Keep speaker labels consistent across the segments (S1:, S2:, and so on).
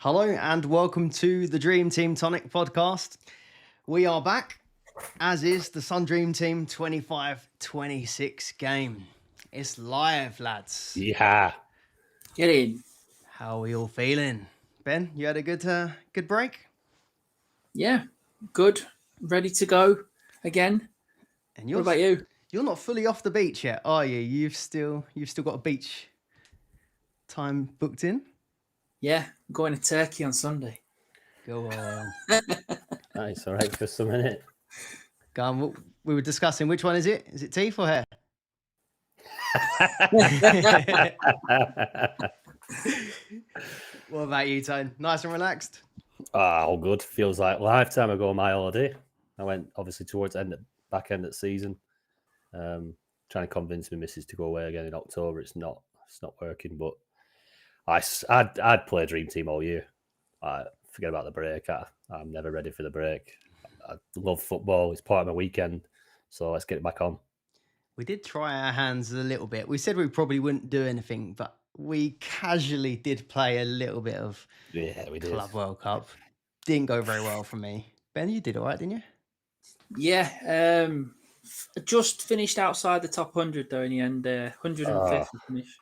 S1: Hello and welcome to the Dream Team Tonic podcast. We are back, as is the Sun Dream Team 25-26 game. It's live, lads.
S2: Yeah.
S3: Get in.
S1: How are we all feeling? Ben, you had a good break?
S3: Yeah, good. Ready to go again.
S1: And
S3: What about you?
S1: You're not fully off the beach yet, are you? You've still got a beach time booked in?
S3: Yeah, I'm going to Turkey on Sunday.
S1: Go on.
S2: Nice. All right, for some minute.
S1: Go on. We were discussing which one is it? Is it teeth or hair? What about you, Tone? Nice and relaxed?
S2: All good. Feels like a lifetime ago my holiday. I went obviously towards back end of the season. Trying to convince my missus to go away again in October. It's not working, but I'd play Dream Team all year. Forget about the break. I'm never ready for the break. I love football. It's part of my weekend. So let's get it back on.
S1: We did try our hands a little bit. We said we probably wouldn't do anything, but we casually did play a little bit of Club World Cup. Didn't go very well for me. Ben, you did all right, didn't you?
S3: Yeah. Just finished outside the top 100 though in the end. 105th finish.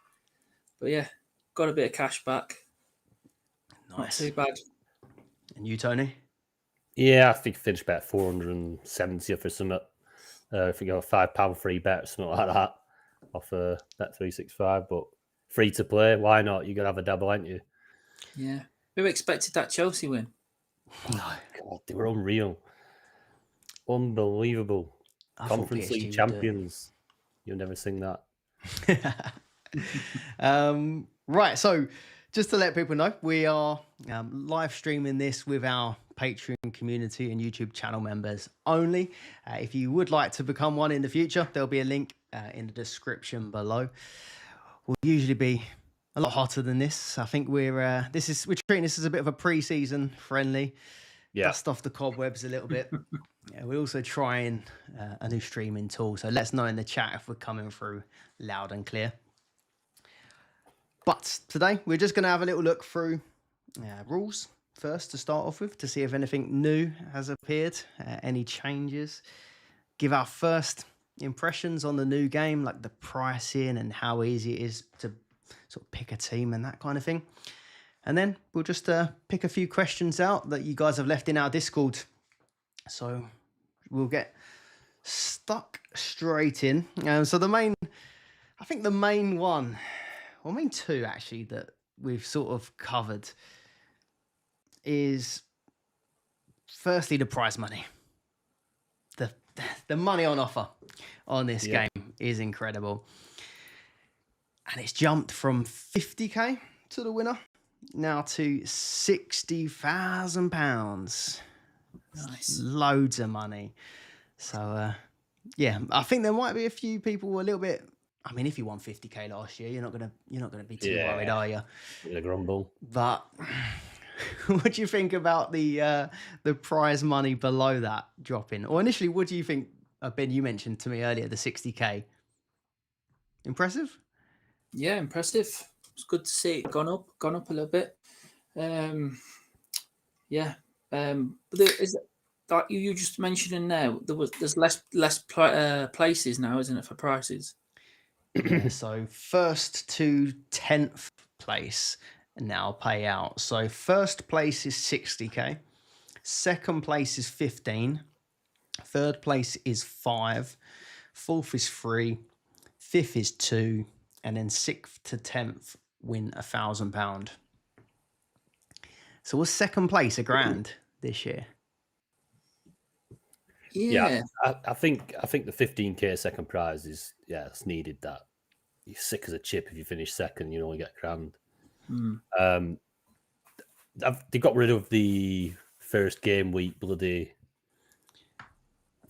S3: But yeah, got a bit of cash back.
S1: Nice.
S3: Not too bad.
S1: And you, Tony?
S2: Yeah, I think I finished about 470 for something. If you go a £5 free bet or something like that off Bet365, but free to play, why not? You're gonna have a double, aren't you?
S3: Yeah. Who expected that Chelsea win?
S1: No.
S2: God, they were unreal. Unbelievable. Conference League champions. You'll never sing that.
S1: Right, so just to let people know, we are live streaming this with our Patreon community and YouTube channel members only. If you would like to become one in the future, there'll be a link in the description below. We'll usually be a lot hotter than this. I think we're treating this as a bit of a pre-season friendly.
S2: Yeah.
S1: Dust off the cobwebs a little bit. Yeah, we're also trying a new streaming tool, so let us know in the chat if we're coming through loud and clear. But today we're just going to have a little look through rules first to start off with, to see if anything new has appeared, any changes, give our first impressions on the new game, like the pricing and how easy it is to sort of pick a team and that kind of thing. And then we'll just pick a few questions out that you guys have left in our Discord. So we'll get stuck straight in. So the main two actually that we've sort of covered is firstly the prize money. The money on offer on this game is incredible. And it's jumped from 50k to the winner now to £60,000.
S3: Nice.
S1: Loads of money. So I think there might be a few people a little bit. I mean, if you won 50k last year, you're not gonna be too worried, are you?
S2: The grumble.
S1: But what do you think about the prize money below that dropping? Or initially, what do you think? Ben, you mentioned to me earlier the 60k. Impressive?
S3: Yeah, impressive. It's good to see it gone up a little bit. But is it, like you just mentioning now, there's less places now, isn't it, for prices?
S1: Yeah, so first to 10th place now pay out. So first place is 60k, second place is 15, third place is 5, fourth is 3, fifth is 2, and then 6th to 10th win £1,000. So was second place £1,000 this year?
S3: Yeah.
S2: I think the 15k second prize is it's needed. That you're sick as a chip if you finish second, you only get £1,000. They got rid of the first game week bloody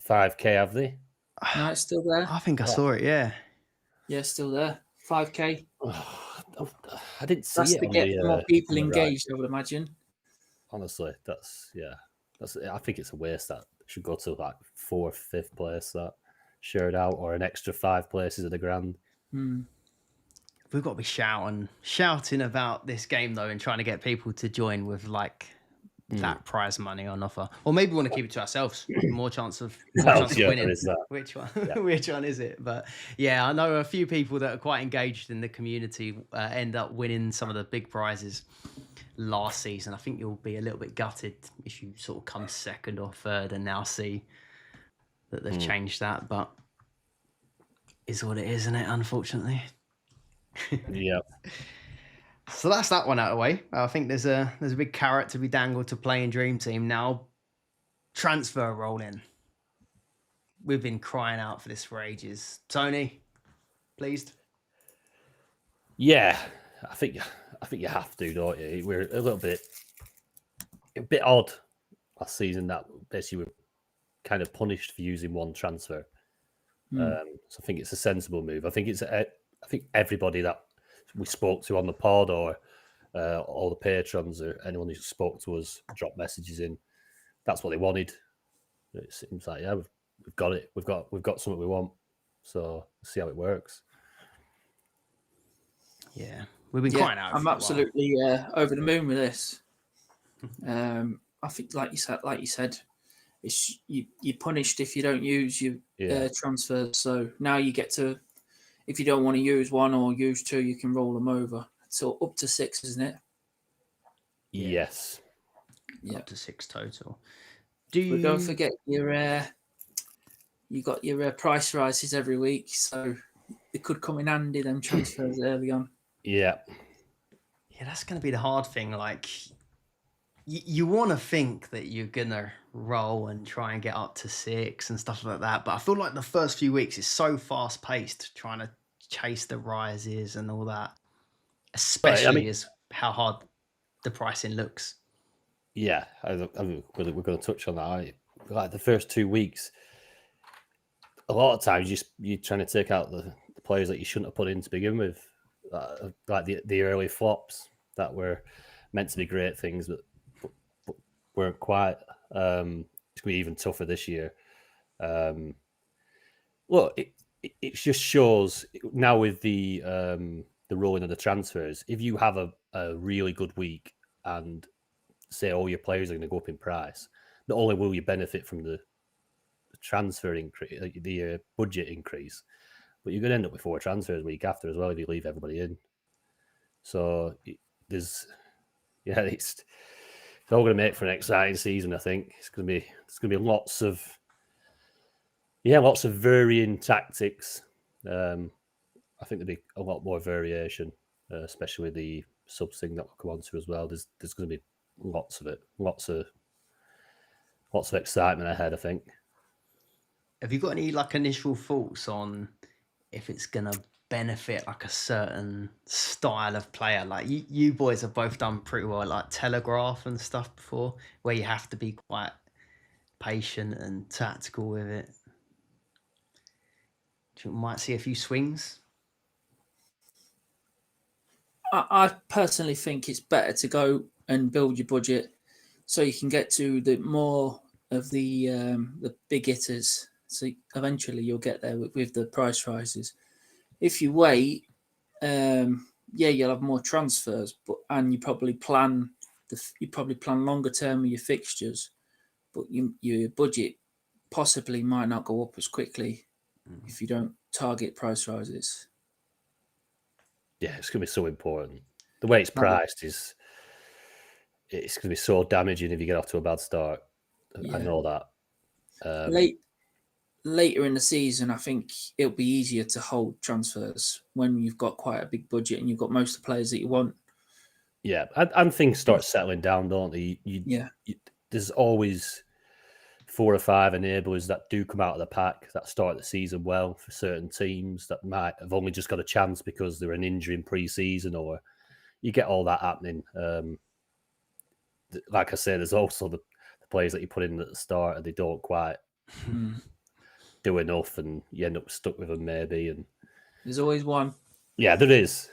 S2: 5k, have they?
S3: No, it's still there.
S1: I think I saw it. Yeah,
S3: still there. 5k.
S2: I didn't see
S3: That's
S2: it.
S3: to get more people engaged, I would imagine.
S2: Honestly, that's I think it's a waste. That should go to like 4th, 5th place, that shared out, or an extra 5 places at the grand.
S1: we've got to be shouting about this game though, and trying to get people to join with like that prize money on offer, or maybe we want to keep it to ourselves. More chance of winning.
S2: Is that.
S1: Which one?
S2: Yeah.
S1: Which one is it? But yeah, I know a few people that are quite engaged in the community end up winning some of the big prizes last season. I think you'll be a little bit gutted if you sort of come second or third and now see that they've changed that. But is what it is, isn't it? Unfortunately.
S2: Yeah.
S1: So that's that one out of the way. I think there's a big carrot to be dangled to play in Dream Team now. Transfer rolling. We've been crying out for this for ages. Tony, pleased?
S2: Yeah, I think you have to, don't you? We're a bit odd last season that basically we're kind of punished for using one transfer. So I think it's a sensible move. I think everybody that we spoke to on the pod or all the patrons or anyone who spoke to us dropped messages in. That's what they wanted. It seems like we've got it. We've got something we want. So let's see how it works.
S1: Yeah, we've been crying out.
S3: I'm absolutely over the moon with this. I think, like you said, it's you're punished if you don't use your transfers. So now you get to, if you don't want to use one or use two, you can roll them over. So up to 6, isn't it?
S2: Yes.
S1: Up to 6 total.
S3: But don't forget you got your price rises every week, so it could come in handy, them transfers early on.
S2: Yeah.
S1: Yeah, that's going to be the hard thing. Like, you want to think that you're going to roll and try and get up to 6 and stuff like that. But I feel like the first few weeks is so fast paced, trying to chase the rises and all that, especially as how hard the pricing looks.
S2: Yeah, we're going to touch on that. Like the first 2 weeks, a lot of times you're trying to take out the players that you shouldn't have put in to begin with, like the early flops that were meant to be great things, but weren't quite. It's going to be even tougher this year. Look, it just shows now with the rolling of the transfers. If you have a really good week and say all your players are going to go up in price, not only will you benefit from the transfer increase, the budget increase, but you're going to end up with 4 transfers a week after as well if you leave everybody in. So it's all going to make for an exciting season. I think it's going to be lots of varying tactics. I think there'll be a lot more variation, especially with the subs thing that we'll come on to as well. There's going to be lots of it, lots of excitement ahead, I think.
S1: Have you got any like initial thoughts on if it's gonna benefit like a certain style of player? Like you boys have both done pretty well, like Telegraph and stuff before, where you have to be quite patient and tactical with it. You might see a few swings.
S3: I personally think it's better to go and build your budget so you can get to the more of the big hitters. So eventually you'll get there with the price rises. If you wait, you'll have more transfers, and you probably plan longer term with your fixtures, but your budget possibly might not go up as quickly if you don't target price rises.
S2: Yeah, it's going to be so important. The way it's priced it's going to be so damaging if you get off to a bad start. Yeah. I know that.
S3: Later in the season, I think it'll be easier to hold transfers when you've got quite a big budget and you've got most of the players that you want.
S2: Yeah, and things start settling down, don't they? There's always 4 or 5 enablers that do come out of the pack that start the season well for certain teams that might have only just got a chance because they're an injury in pre-season, or you get all that happening. Like I said, there's also the players that you put in at the start and they don't quite do enough, and you end up stuck with them maybe. And
S3: there's always one.
S2: Yeah, there is.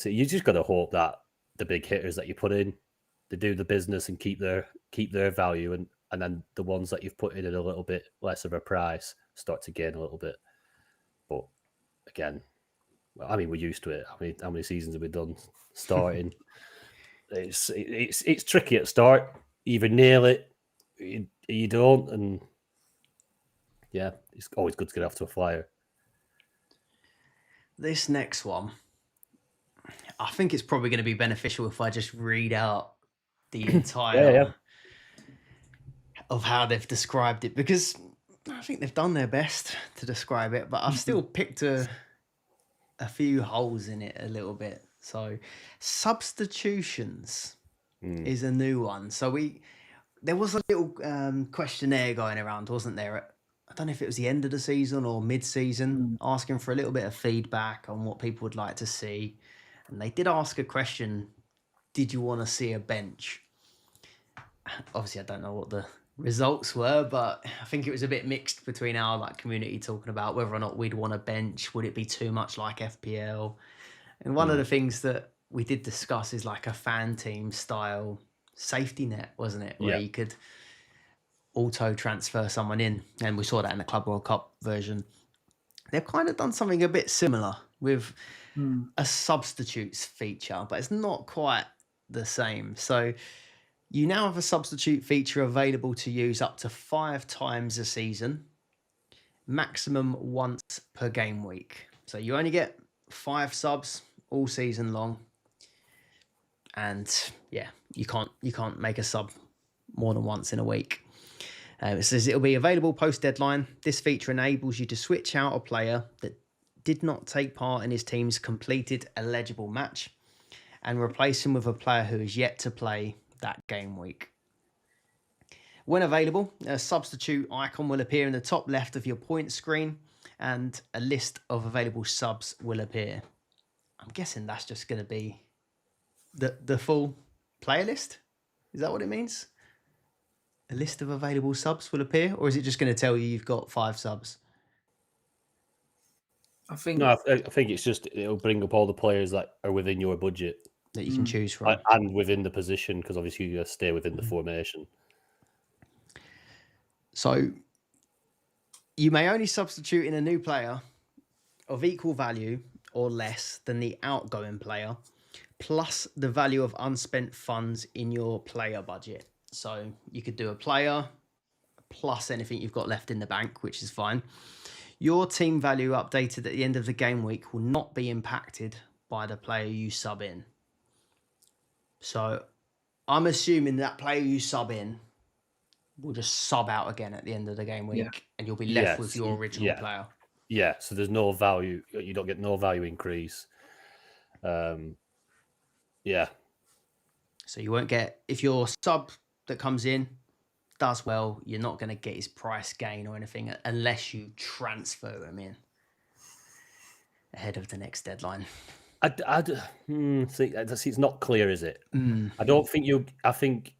S2: You just got to hope that the big hitters that you put in, they do the business and keep their value, and then the ones that you've put in at a little bit less of a price start to gain a little bit. But again, Well, I mean, we're used to it. How many seasons have we done starting? It's tricky at start. You either nail it, you don't, and yeah, it's always good to get off to a flyer.
S1: This next one, I think it's probably going to be beneficial if I just read out the entire of how they've described it, because I think they've done their best to describe it, but I've still picked a few holes in it a little bit. So substitutions is a new one. So there was a little questionnaire going around, wasn't there? I don't know if it was the end of the season or mid-season, asking for a little bit of feedback on what people would like to see. And they did ask a question, did you want to see a bench? Obviously, I don't know what the results were, but I think it was a bit mixed between our community talking about whether or not we'd want a bench. Would it be too much like FPL? And one of the things that we did discuss is like a fan team style safety net, wasn't it? Where you could auto transfer someone in, and we saw that in the Club World Cup version. They've kind of done something a bit similar with a substitutes feature, but it's not quite the same. So you now have a substitute feature available to use up to 5 times a season, maximum once per game week. So you only get 5 subs all season long, and you can't make a sub more than once in a week. It says it'll be available post-deadline. This feature enables you to switch out a player that did not take part in his team's completed eligible match and replace him with a player who is yet to play that game week. When available, a substitute icon will appear in the top left of your point screen and a list of available subs will appear. I'm guessing that's just going to be the full player list. Is that what it means? A list of available subs will appear, or is it just going to tell you you've got 5 subs?
S3: I think
S2: No, I think it's just it'll bring up all the players that are within your budget
S1: That you can choose from.
S2: and within the position, because obviously you stay within the formation.
S1: So you may only substitute in a new player of equal value or less than the outgoing player, plus the value of unspent funds in your player budget. So you could do a player plus anything you've got left in the bank, which is fine. Your team value updated at the end of the game week will not be impacted by the player you sub in. So I'm assuming that player you sub in will just sub out again at the end of the game week, and you'll be left with your original player.
S2: Yeah, so there's no value. You don't get no value increase. Yeah.
S1: So you won't get, if your sub that comes in does well, you're not going to get his price gain or anything unless you transfer him in ahead of the next deadline.
S2: See, it's not clear, is it? I don't think I think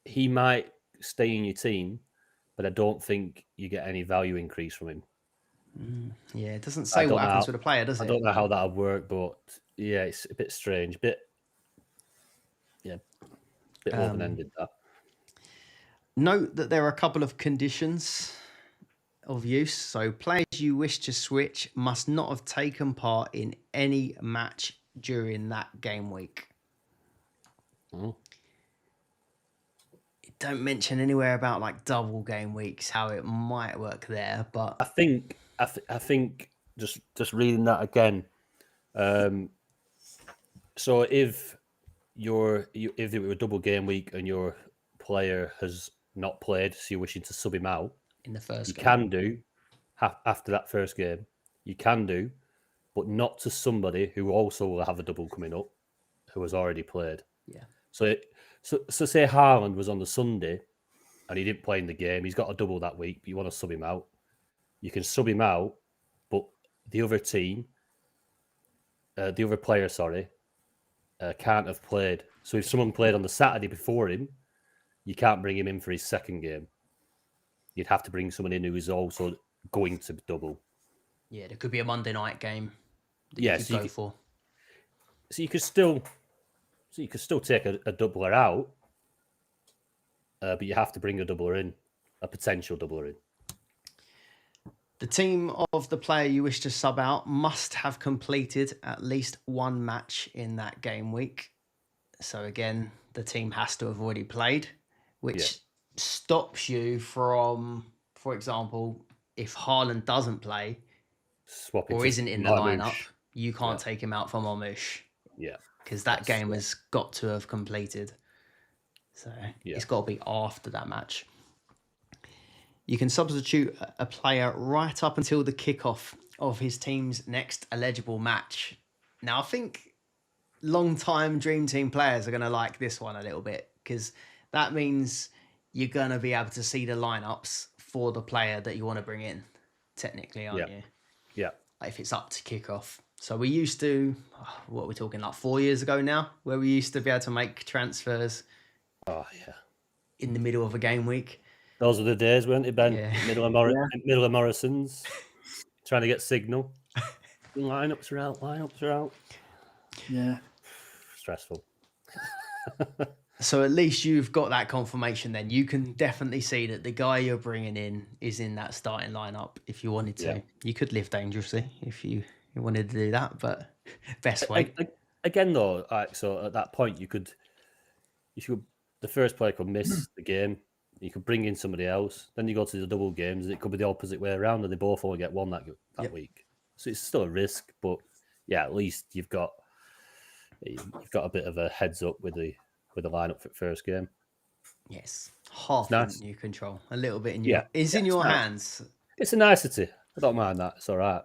S2: he might stay in your team, but I don't think you get any value increase from him.
S1: Yeah, it doesn't say what happens with a player, does it?
S2: I don't know how that'll work, but yeah, it's a bit strange, bit open-ended. That.
S1: Note that there are a couple of conditions of use. So players you wish to switch must not have taken part in any match during that game week. It don't mention anywhere about double game weeks, how it might work there, but
S2: I think just reading that again. So if if it were a double game week and your player has not played, so you're wishing to sub him out
S1: in the first
S2: you
S1: game.
S2: can do after that first game. You can do, but not to somebody who also will have a double coming up, who has already played.
S1: Yeah.
S2: So say Haaland was on the Sunday and he didn't play in the game. He's got a double that week, but you want to sub him out. You can sub him out, but the other team, the other player, can't have played. So if someone played on the Saturday before him, you can't bring him in for his second game. You'd have to bring someone in who is also going to double.
S1: Yeah, there could be a Monday night game that you could go for.
S2: So you could still take a doubler out, but you have to bring a doubler in, a potential doubler in.
S1: The team of the player you wish to sub out must have completed at least one match in that game week. So again, the team has to have already played, which stops you from, for example, if Haaland doesn't play
S2: Swapping
S1: or
S2: to
S1: isn't in the
S2: Marmoush.
S1: lineup, you can't take him out for Marmoush.
S2: Yeah.
S1: Because that game has got to have completed. So it's got to be after that match. You can substitute a player right up until the kickoff of his team's next eligible match. Now, I think long-time Dream Team players are going to like this one a little bit, because that means you're going to be able to see the lineups for the player that you want to bring in, technically, aren't you?
S2: Yeah.
S1: If it's up to kickoff. So we used to, what are we talking, like 4 years ago now, where we used to be able to make transfers in the middle of a game week.
S2: Those were the days, weren't it, Ben?
S1: Yeah.
S2: Middle of Morrison's, trying to get signal. Lineups are out.
S3: Yeah.
S2: Stressful.
S1: So at least you've got that confirmation then. You can definitely see that the guy you're bringing in is in that starting lineup if you wanted to.
S2: Yeah.
S1: You could live dangerously if you wanted to do that, but best way.
S2: Again, though, so at that point, you could, the first player could miss the game. You could bring in somebody else. Then you go to the double games. It could be the opposite way around, and they both only get one that week. So it's still a risk, but yeah, at least you've got a bit of a heads up with the lineup for the first game.
S1: Yes, half in your control, a little bit in your. It's in your hands.
S2: It's a nicety. I don't mind that. It's all right.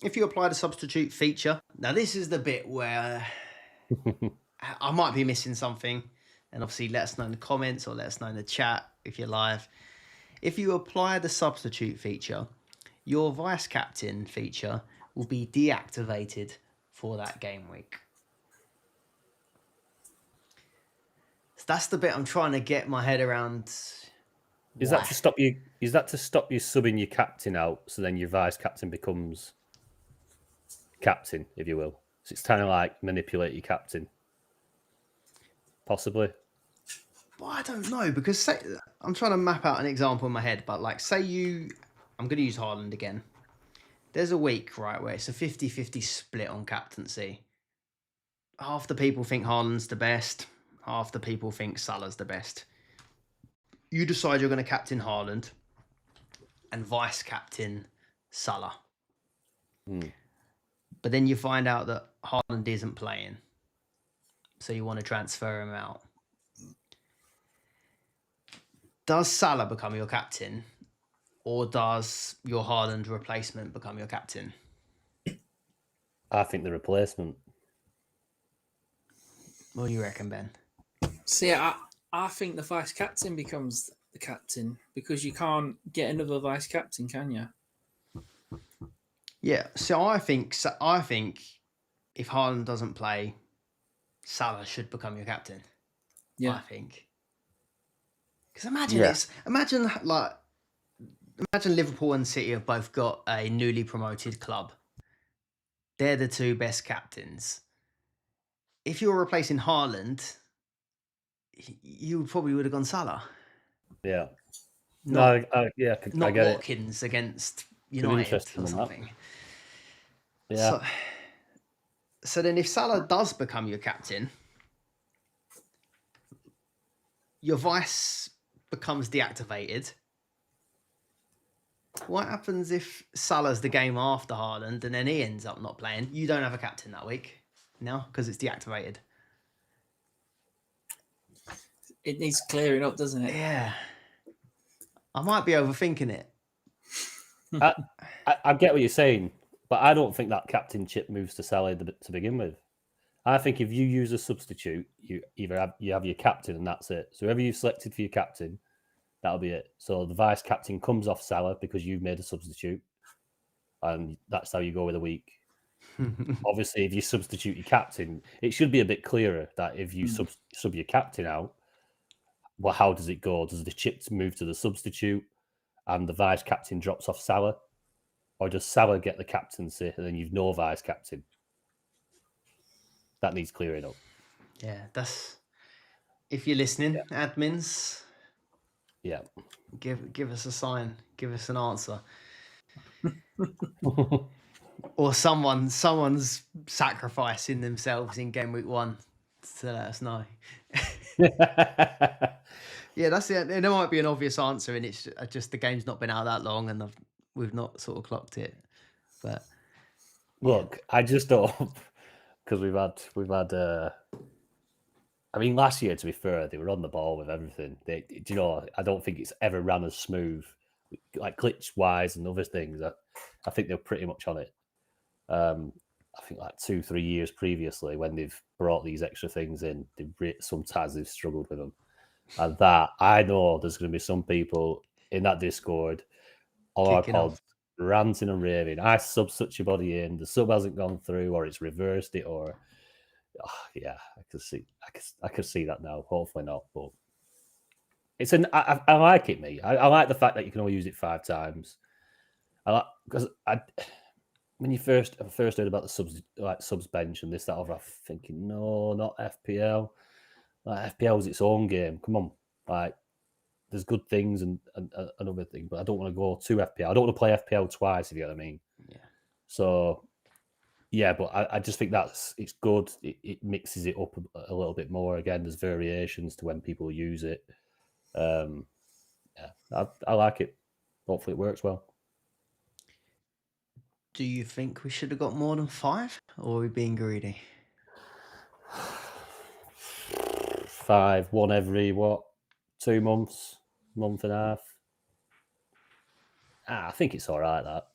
S1: If you apply the substitute feature, now this is the bit where I might be missing something, and obviously let us know in the comments or let us know in the chat if you're live. If you apply the substitute feature, your vice captain feature will be deactivated for that game week. So that's the bit I'm trying to get my head around.
S2: Is that to stop you? Is that to stop you subbing your captain out, so then your vice captain becomes captain, if you will? So it's kind of like manipulate your captain, possibly.
S1: Well, I don't know, because I'm trying to map out an example in my head, but like say I'm going to use Haaland again. There's a week, right, where it's a 50-50 split on captaincy. Half the people think Haaland's the best. Half the people think Salah's the best. You decide you're going to captain Haaland and vice captain Salah. But then you find out that Haaland isn't playing. So you want to transfer him out. Does Salah become your captain, or does your Haaland replacement become your captain?
S2: I think the replacement.
S1: What do you reckon, Ben?
S3: See, I think the vice captain becomes the captain, because you can't get another vice captain, can you?
S1: Yeah, so I think if Haaland doesn't play, Salah should become your captain.
S3: Yeah,
S1: I think. Because imagine Liverpool and City have both got a newly promoted club. They're the two best captains. If you're replacing Haaland, you probably would have gone Salah.
S2: Yeah.
S1: Not
S2: I get
S1: Watkins against United or something.
S2: Yeah.
S1: So then if Salah does become your captain, your vice becomes deactivated. What happens if Salah's the game after Haaland and then he ends up not playing? You don't have a captain that week now because it's deactivated.
S3: It needs clearing up, doesn't it?
S1: Yeah. I might be overthinking it.
S2: I get what you're saying, but I don't think that captainship moves to Salah to begin with. I think if you use a substitute, you have your captain and that's it. So whoever you've selected for your captain, that'll be it. So the vice captain comes off Salah because you've made a substitute, and that's how you go with a week. Obviously, if you substitute your captain, it should be a bit clearer that if you sub your captain out, well, how does it go? Does the chips move to the substitute and the vice captain drops off Salah? Or does Salah get the captaincy and then you've no vice captain? That needs clearing up.
S1: Yeah, that's... If you're listening, admins,
S2: Yeah.
S1: Give us a sign. Give us an answer. Or someone's sacrificing themselves in game week 1 to let us know. Yeah, that's it. There might be an obvious answer, and it's just the game's not been out that long, and we've not sort of clocked it. But
S2: Look, I just don't, because we've had. I mean, last year, to be fair, they were on the ball with everything. Do you know? I don't think it's ever ran as smooth, like glitch wise and other things. I think they're pretty much on it. I think like 2-3 years previously, when they've brought these extra things in, sometimes they've struggled with them. And that I know there's going to be some people in that Discord, all our
S1: Kicking off.
S2: pods, ranting and raving. I sub such a body in, the sub hasn't gone through, or it's reversed it, or yeah, I could see that now. Hopefully not, but it's I like it, mate. I like the fact that you can only use it 5 times. I like because when you first heard about the subs bench and this that other, I'm thinking no, not FPL. Like FPL is its own game. Come on, like there's good things and other things, but I don't want to go to FPL. I don't want to play FPL twice, if you know what I mean.
S1: Yeah.
S2: So yeah, but I just think it's good. It mixes it up a little bit more. Again, there's variations to when people use it. Yeah, I like it. Hopefully, it works well.
S1: Do you think we should have got more than 5, or are we being greedy?
S2: 5, one every 2 months, month and a half. I think it's all right. That.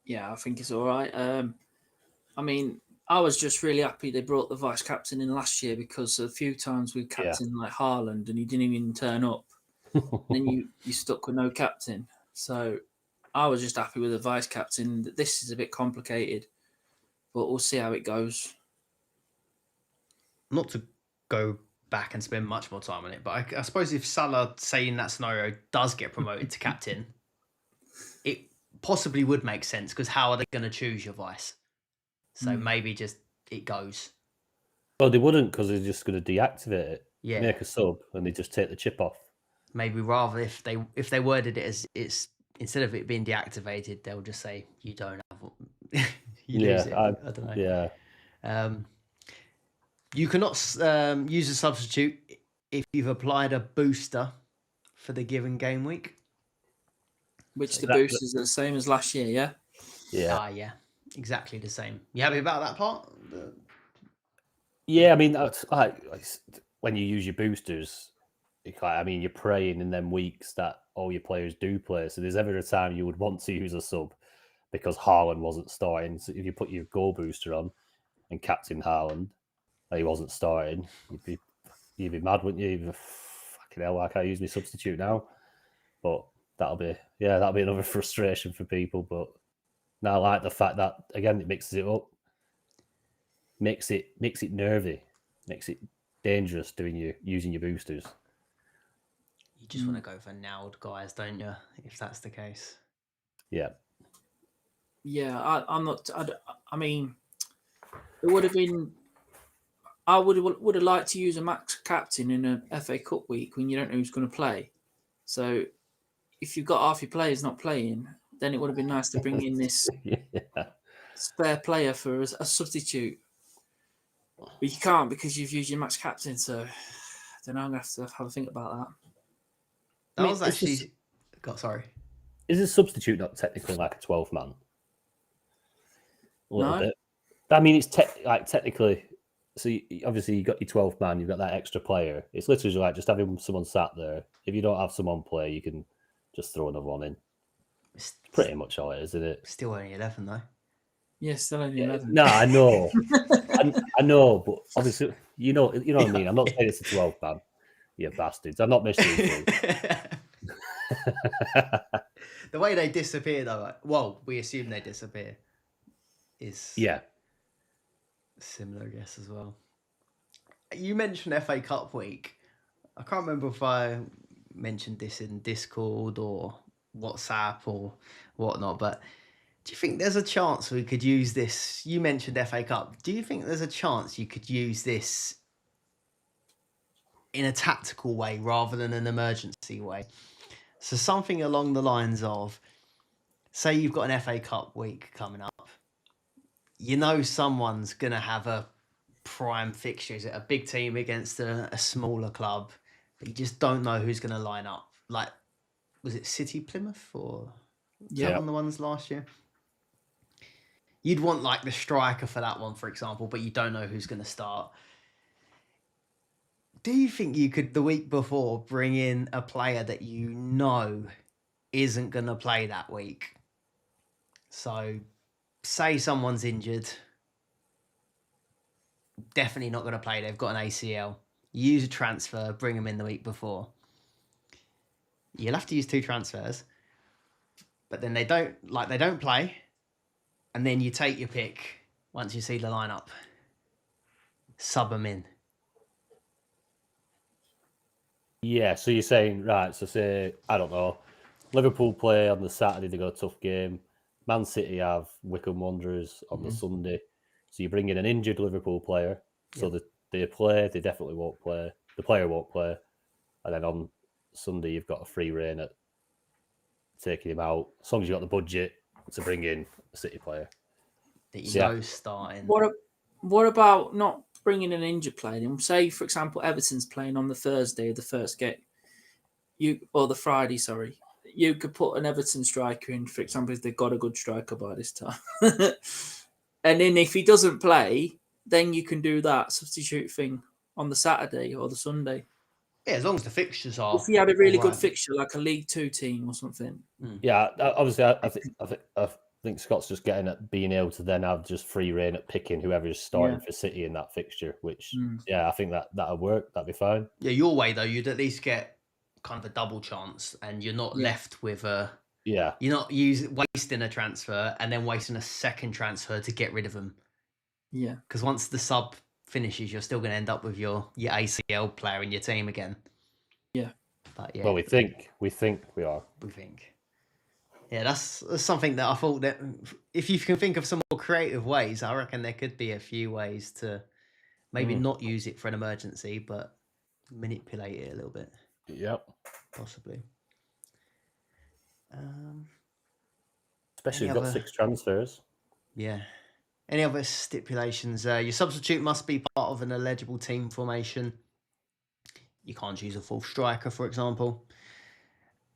S3: Yeah, I think it's all right. I mean, I was just really happy they brought the vice captain in last year, because a few times we captained like Haaland and he didn't even turn up. Then you stuck with no captain. So I was just happy with the vice captain. This is a bit complicated, but we'll see how it goes.
S1: Not to go back and spend much more time on it, but I suppose if Salah, say in that scenario, does get promoted to captain, it possibly would make sense, because how are they going to choose your vice? So maybe just it goes.
S2: Well, they wouldn't, because they're just going to deactivate it.
S1: Yeah.
S2: Make a sub and they just take the chip off.
S1: Maybe rather if they worded it as it's, instead of it being deactivated, they'll just say you don't have you lose it. I don't know.
S2: Yeah.
S1: You cannot use a substitute if you've applied a booster for the given game week.
S3: Which the boosters are the same as last year, yeah?
S2: Yeah.
S1: Yeah. Exactly the same. You happy about that part?
S2: Yeah, I mean, that's like when you use your boosters, you're praying in them weeks that all your players do play. So there's ever a time you would want to use a sub because Haaland wasn't starting. So if you put your goal booster on and captain Haaland, he wasn't starting, you'd be mad, wouldn't you? You'd be, fucking hell, why can't I use my substitute now? But that'll be another frustration for people. But now I like the fact that, again, it mixes it up. Makes it nervy, makes it dangerous using your boosters.
S1: You just want to go for nailed guys, don't you? If that's the case.
S2: Yeah.
S3: Yeah, I'm not. I mean, it would have been. I would have liked to use a max captain in a FA Cup week when you don't know who's going to play. So, if you've got half your players not playing, then it would have been nice to bring in this spare player for a substitute. But you can't, because you've used your max captain. So, I don't know. I'm going to have a think about that.
S1: That was actually. Sorry.
S2: Is a substitute not technically like a 12-man? A little bit. I mean, it's technically. So obviously you got your 12th man, you've got that extra player. It's literally like just having someone sat there. If you don't have someone play, you can just throw another one in. It's pretty much all it is, isn't it?
S1: Still only 11 though.
S3: Yeah, still only 11.
S2: No, I know. I know, but obviously you know what I mean. I'm not saying it's a 12th man. You bastards. I'm not missing you.
S1: The way they disappear though, we assume they disappear, is similar, I guess, as well. You mentioned FA Cup week. I can't remember if I mentioned this in Discord or WhatsApp or whatnot, but do you think there's a chance we could use this? You mentioned FA Cup. Do you think there's a chance you could use this in a tactical way rather than an emergency way. So something along the lines of, say you've got an FA Cup week coming up. You know someone's going to have a prime fixture. Is it a big team against a smaller club? But you just don't know who's going to line up. Like, was it City Plymouth or
S3: Yeah.
S1: one of the ones last year? You'd want like the striker for that one, for example, but you don't know who's going to start. Do you think you could, the week before, bring in a player that you know isn't going to play that week? So, say someone's injured, definitely not going to play. They've got an ACL. You use a transfer, bring them in the week before. You'll have to use 2 transfers, but then they don't play, and then you take your pick once you see the lineup. Sub them in.
S2: Yeah, so you're saying, right, so say, I don't know, Liverpool play on the Saturday, they got a tough game. Man City have Wycombe Wanderers on the Sunday. So you bring in an injured Liverpool player, so that they play, they definitely won't play. The player won't play. And then on Sunday, you've got a free reign at taking him out, as long as you've got the budget to bring in a City player.
S1: That you know starting.
S3: What about not bringing an injured player in? Say, for example, Everton's playing on the Thursday of the first game, or the Friday, sorry. You could put an Everton striker in, for example, if they've got a good striker by this time. And then if he doesn't play, then you can do that substitute thing on the Saturday or the Sunday.
S1: Yeah, as long as the fixtures are.
S3: If he had a really good
S1: right.
S3: fixture, like a League Two team or something.
S2: Yeah, obviously, I think Scott's just getting at being able to then have just free reign at picking whoever's starting for City in that fixture, which, I think that'll work. That'd be fine.
S1: Yeah, your way, though, you'd at least get kind of a double chance, and you're not left with a...
S2: Yeah.
S1: You're not wasting a transfer and then wasting a second transfer to get rid of them.
S3: Yeah.
S1: Because once the sub finishes, you're still going to end up with your ACL player in your team again.
S3: Yeah.
S1: But yeah.
S2: Well, we think we are.
S1: We think. Yeah, that's something that I thought that if you can think of some more creative ways, I reckon there could be a few ways to maybe not use it for an emergency, but manipulate it a little bit.
S2: Yep.
S1: Possibly.
S2: Especially if you've got 6 transfers.
S1: Yeah. Any other stipulations? Your substitute must be part of an eligible team formation. You can't choose a full striker, for example.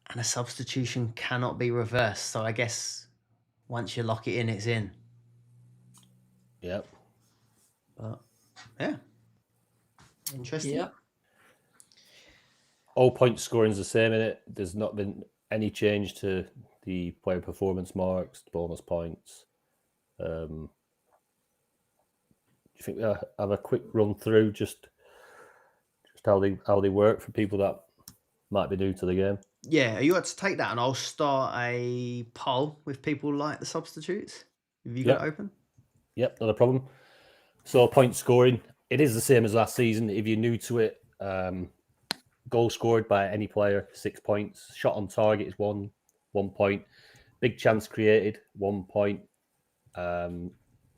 S1: And a substitution cannot be reversed. So I guess once you lock it in, it's in.
S2: Yep.
S1: But yeah. Interesting.
S3: Yeah.
S2: All point scoring is the same in it. There's not been any change to the player performance marks, bonus points. Do you think we'll have a quick run through just how they work for people that might be new to the game?
S1: Yeah, you had to take that, and I'll start a poll with people like the substitutes. Have you got it open?
S2: Yep, not a problem. So point scoring, it is the same as last season. If you're new to it, goal scored by any player, 6 points. Shot on target is 1 point. Big chance created, 1 point.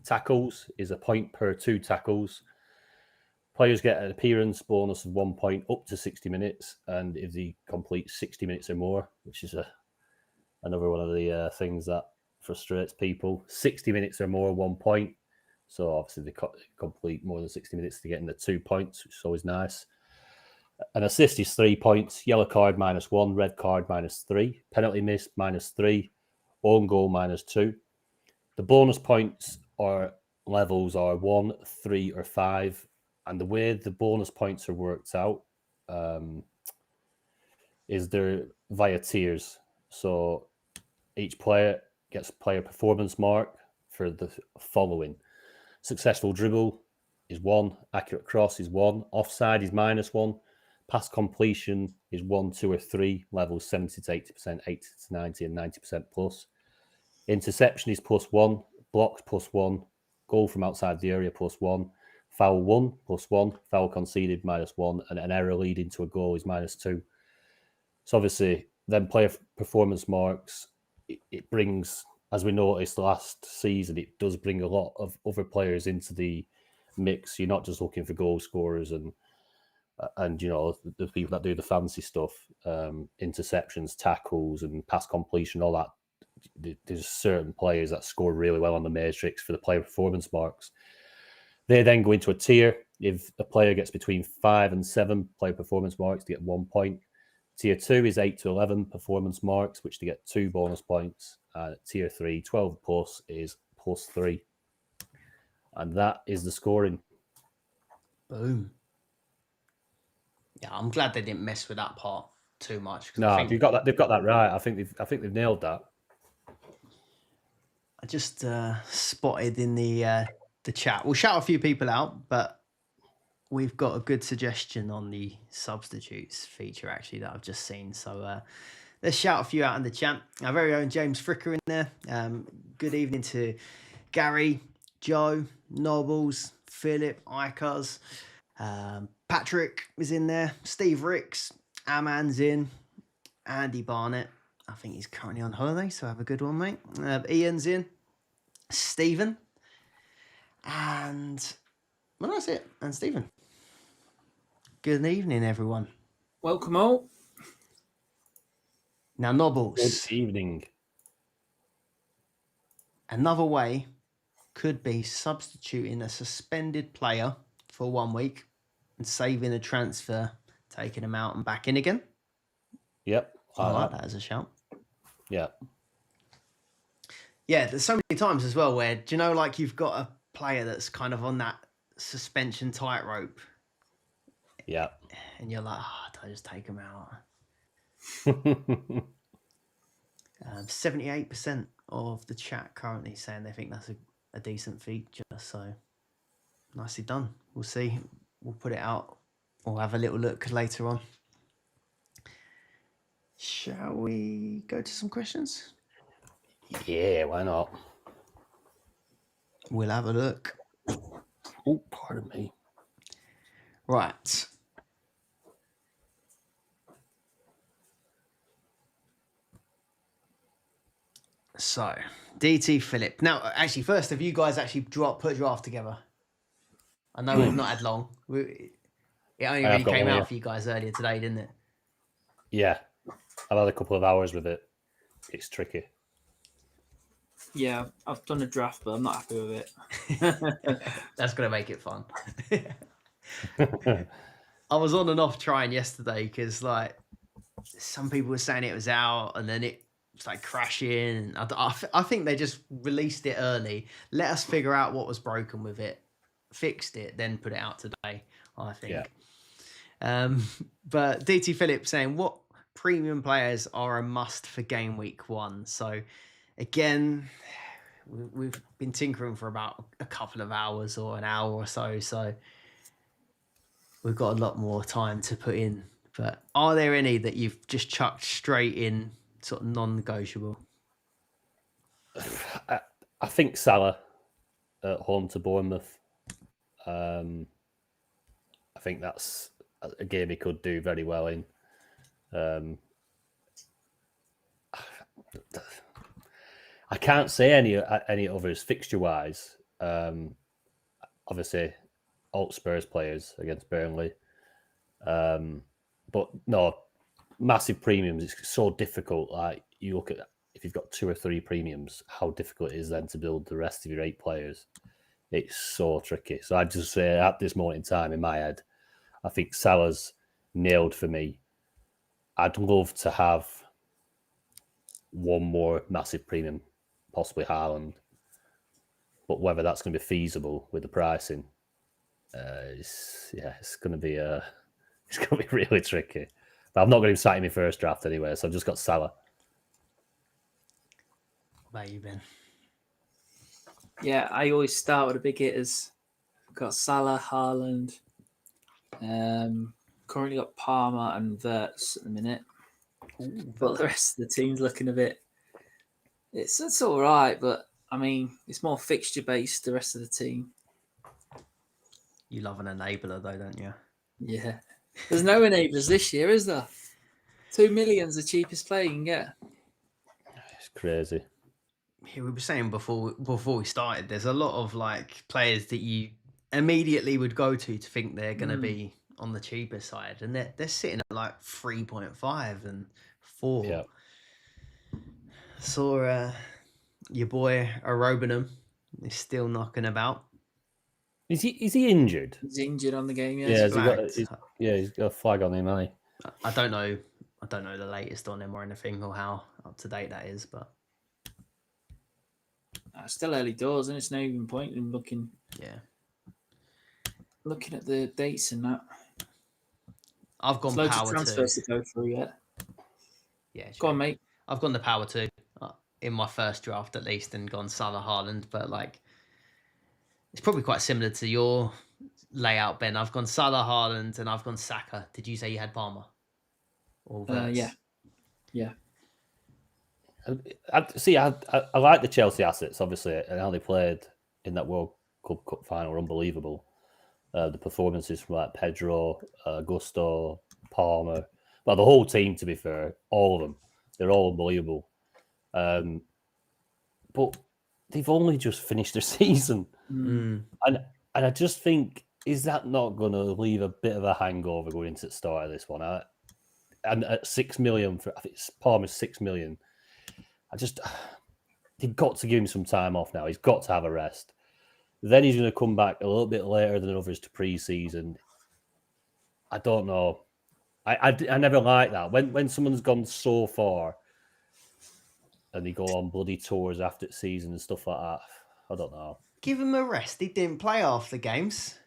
S2: Tackles is a point per 2 tackles. Players get an appearance bonus of 1 point up to 60 minutes, and if they complete 60 minutes or more, which is another one of the things that frustrates people, 60 minutes or more, 1 point. So obviously they complete more than 60 minutes to get in the 2 points, which is always nice. An assist is 3 points, yellow card -1, red card -3, penalty missed -3, own goal -2. The bonus points or levels are 1, 3, or 5. And the way the bonus points are worked out is they're via tiers. So each player gets a player performance mark for the following. Successful dribble is 1, accurate cross is 1, offside is -1, pass completion is 1, 2, or 3, levels 70 to 80%, 80 to 90, and 90% plus. Interception is +1, blocks +1, goal from outside the area +1, foul 1 +1, foul conceded -1, and an error leading to a goal is -2. So obviously, then player performance marks, it brings, as we noticed last season, it does bring a lot of other players into the mix. You're not just looking for goal scorers and And the people that do the fancy stuff, interceptions, tackles, and pass completion, all that. There's certain players that score really well on the matrix for the player performance marks. They then go into a tier. If a player gets between 5 and 7 player performance marks, they get 1 point. Tier 2 is 8 to 11 performance marks, which they get 2 bonus points. Tier 3, 12 plus, is +3. And that is the scoring.
S1: Boom. Yeah, I'm glad they didn't mess with that part too much.
S2: No, they've got that right. I think they've nailed that.
S1: I just spotted in the chat. We'll shout a few people out, but we've got a good suggestion on the substitutes feature actually that I've just seen. So let's shout a few out in the chat. Our very own James Fricker in there. Good evening to Gary, Joe, Nobles, Philip, Ikaz. Patrick is in there. Steve Ricks, Aman's in. Andy Barnett. I think he's currently on holiday, so have a good one, mate. Ian's in. Stephen. And well, that's it. And Stephen. Good evening, everyone.
S3: Welcome all.
S1: Now, Nobbles.
S2: Good evening.
S1: Another way could be substituting a suspended player for 1 week and saving a transfer, taking them out and back in again.
S2: Yep.
S1: I like that as a shout.
S2: Yeah.
S1: Yeah, there's so many times as well where, do you know, like you've got a player that's kind of on that suspension tightrope.
S2: Yeah.
S1: And you're like, do I just take them out? 78% of the chat currently saying they think that's a decent feature. So nicely done. We'll see. We'll put it out. We'll have a little look later on. Shall we go to some questions?
S2: Yeah, why not?
S1: We'll have a look.
S2: Oh, pardon me.
S1: Right. So, DT Philip. Now, actually, first, have you guys actually put draft together? I know we've not had long. It only really came out for you guys earlier today, didn't it?
S2: Yeah. I've had a couple of hours with it. It's tricky.
S3: Yeah, I've done a draft, but I'm not happy with it.
S1: That's going to make it fun. I was on and off trying yesterday because, like, some people were saying it was out and then it was like crashing. I think they just released it early, let us figure out what was broken with it, fixed it, then put it out today, I think. Yeah. But DT Phillips saying, what premium players are a must for game week 1? So, again, we've been tinkering for about a couple of hours or an hour or so. So, we've got a lot more time to put in. But are there any that you've just chucked straight in, sort of non-negotiable?
S2: I think Salah at home to Bournemouth. I think that's a game he could do very well in. I can't say any others fixture-wise. Obviously, all Spurs players against Burnley. But no, massive premiums. It's so difficult. Like you look at if you've got 2 or 3 premiums, how difficult it is then to build the rest of your 8 players. It's so tricky. So I'd just say at this moment in time in my head, I think Salah's nailed for me. I'd love to have one more massive premium, possibly Haaland. But whether that's going to be feasible with the pricing, it's going to be really tricky. But I'm not going to sat in my first draft anyway, so I've just got Salah.
S1: What about you, Ben?
S3: Yeah, I always start with the big hitters. I've got Salah, Haaland. Currently got Palmer and Wirtz at the minute.
S1: Ooh,
S3: but the rest of the team's looking a bit... It's all right, but, I mean, it's more fixture-based, the rest of the team.
S1: You love an enabler, though, don't you?
S3: Yeah. There's no enablers this year, is there? 2 million's the cheapest player you can get.
S2: It's crazy.
S1: Yeah, we were saying before we started, there's a lot of like players that you immediately would go to think they're going to be on the cheaper side, and they're sitting at like 3.5 and 4.
S2: Yeah.
S1: Saw your boy Arobanum is still knocking about.
S2: Is he injured?
S3: He's injured on the game.
S2: Yeah,
S3: Yes.
S2: has he got?
S1: Flagged.
S2: He's got a flag on him, hasn't he?
S1: I don't know. I don't know the latest on him or anything or how up to date that is, but
S3: Still early doors, and it's no even point in looking
S1: yeah.
S3: looking at the dates and that.
S1: I've gone
S3: There's loads of
S1: power 2.
S3: transfers to go through yet.
S1: Yeah,
S3: Go on, mate.
S1: I've gone the power 2 in my first draft at least, and gone Salah Haaland, but like it's probably quite similar to your layout, Ben. I've gone Salah Haaland and I've gone Saka. Did you say you had Palmer? Or
S3: Yeah.
S2: I like the Chelsea assets, obviously, and how they played in that World Cup final were unbelievable. The performances from like Pedro, Gusto, Palmer, well, the whole team, to be fair, all of them, they're all unbelievable. But they've only just finished their season, and I just think, is that not going to leave a bit of a hangover going into the start of this one? And at 6 million I think Palmer's 6 million. They've got to give him some time off now. He's got to have a rest. Then he's going to come back a little bit later than others to pre-season. I don't know. I never like that. When someone's gone so far and they go on bloody tours after the season and stuff like that, I don't know.
S1: Give him a rest. He didn't play half the games.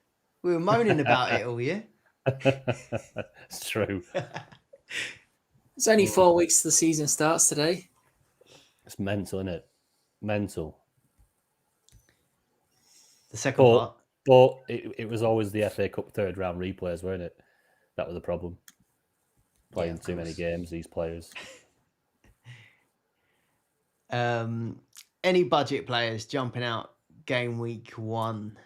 S1: We were moaning about it all year.
S2: It's true.
S3: It's only 4 weeks till the season starts today.
S2: It's mental, isn't it? Mental.
S1: The second part.
S2: But it was always the FA Cup third round replays, weren't it? That was the problem. Playing too many games, these players.
S1: Any budget players jumping out game week 1?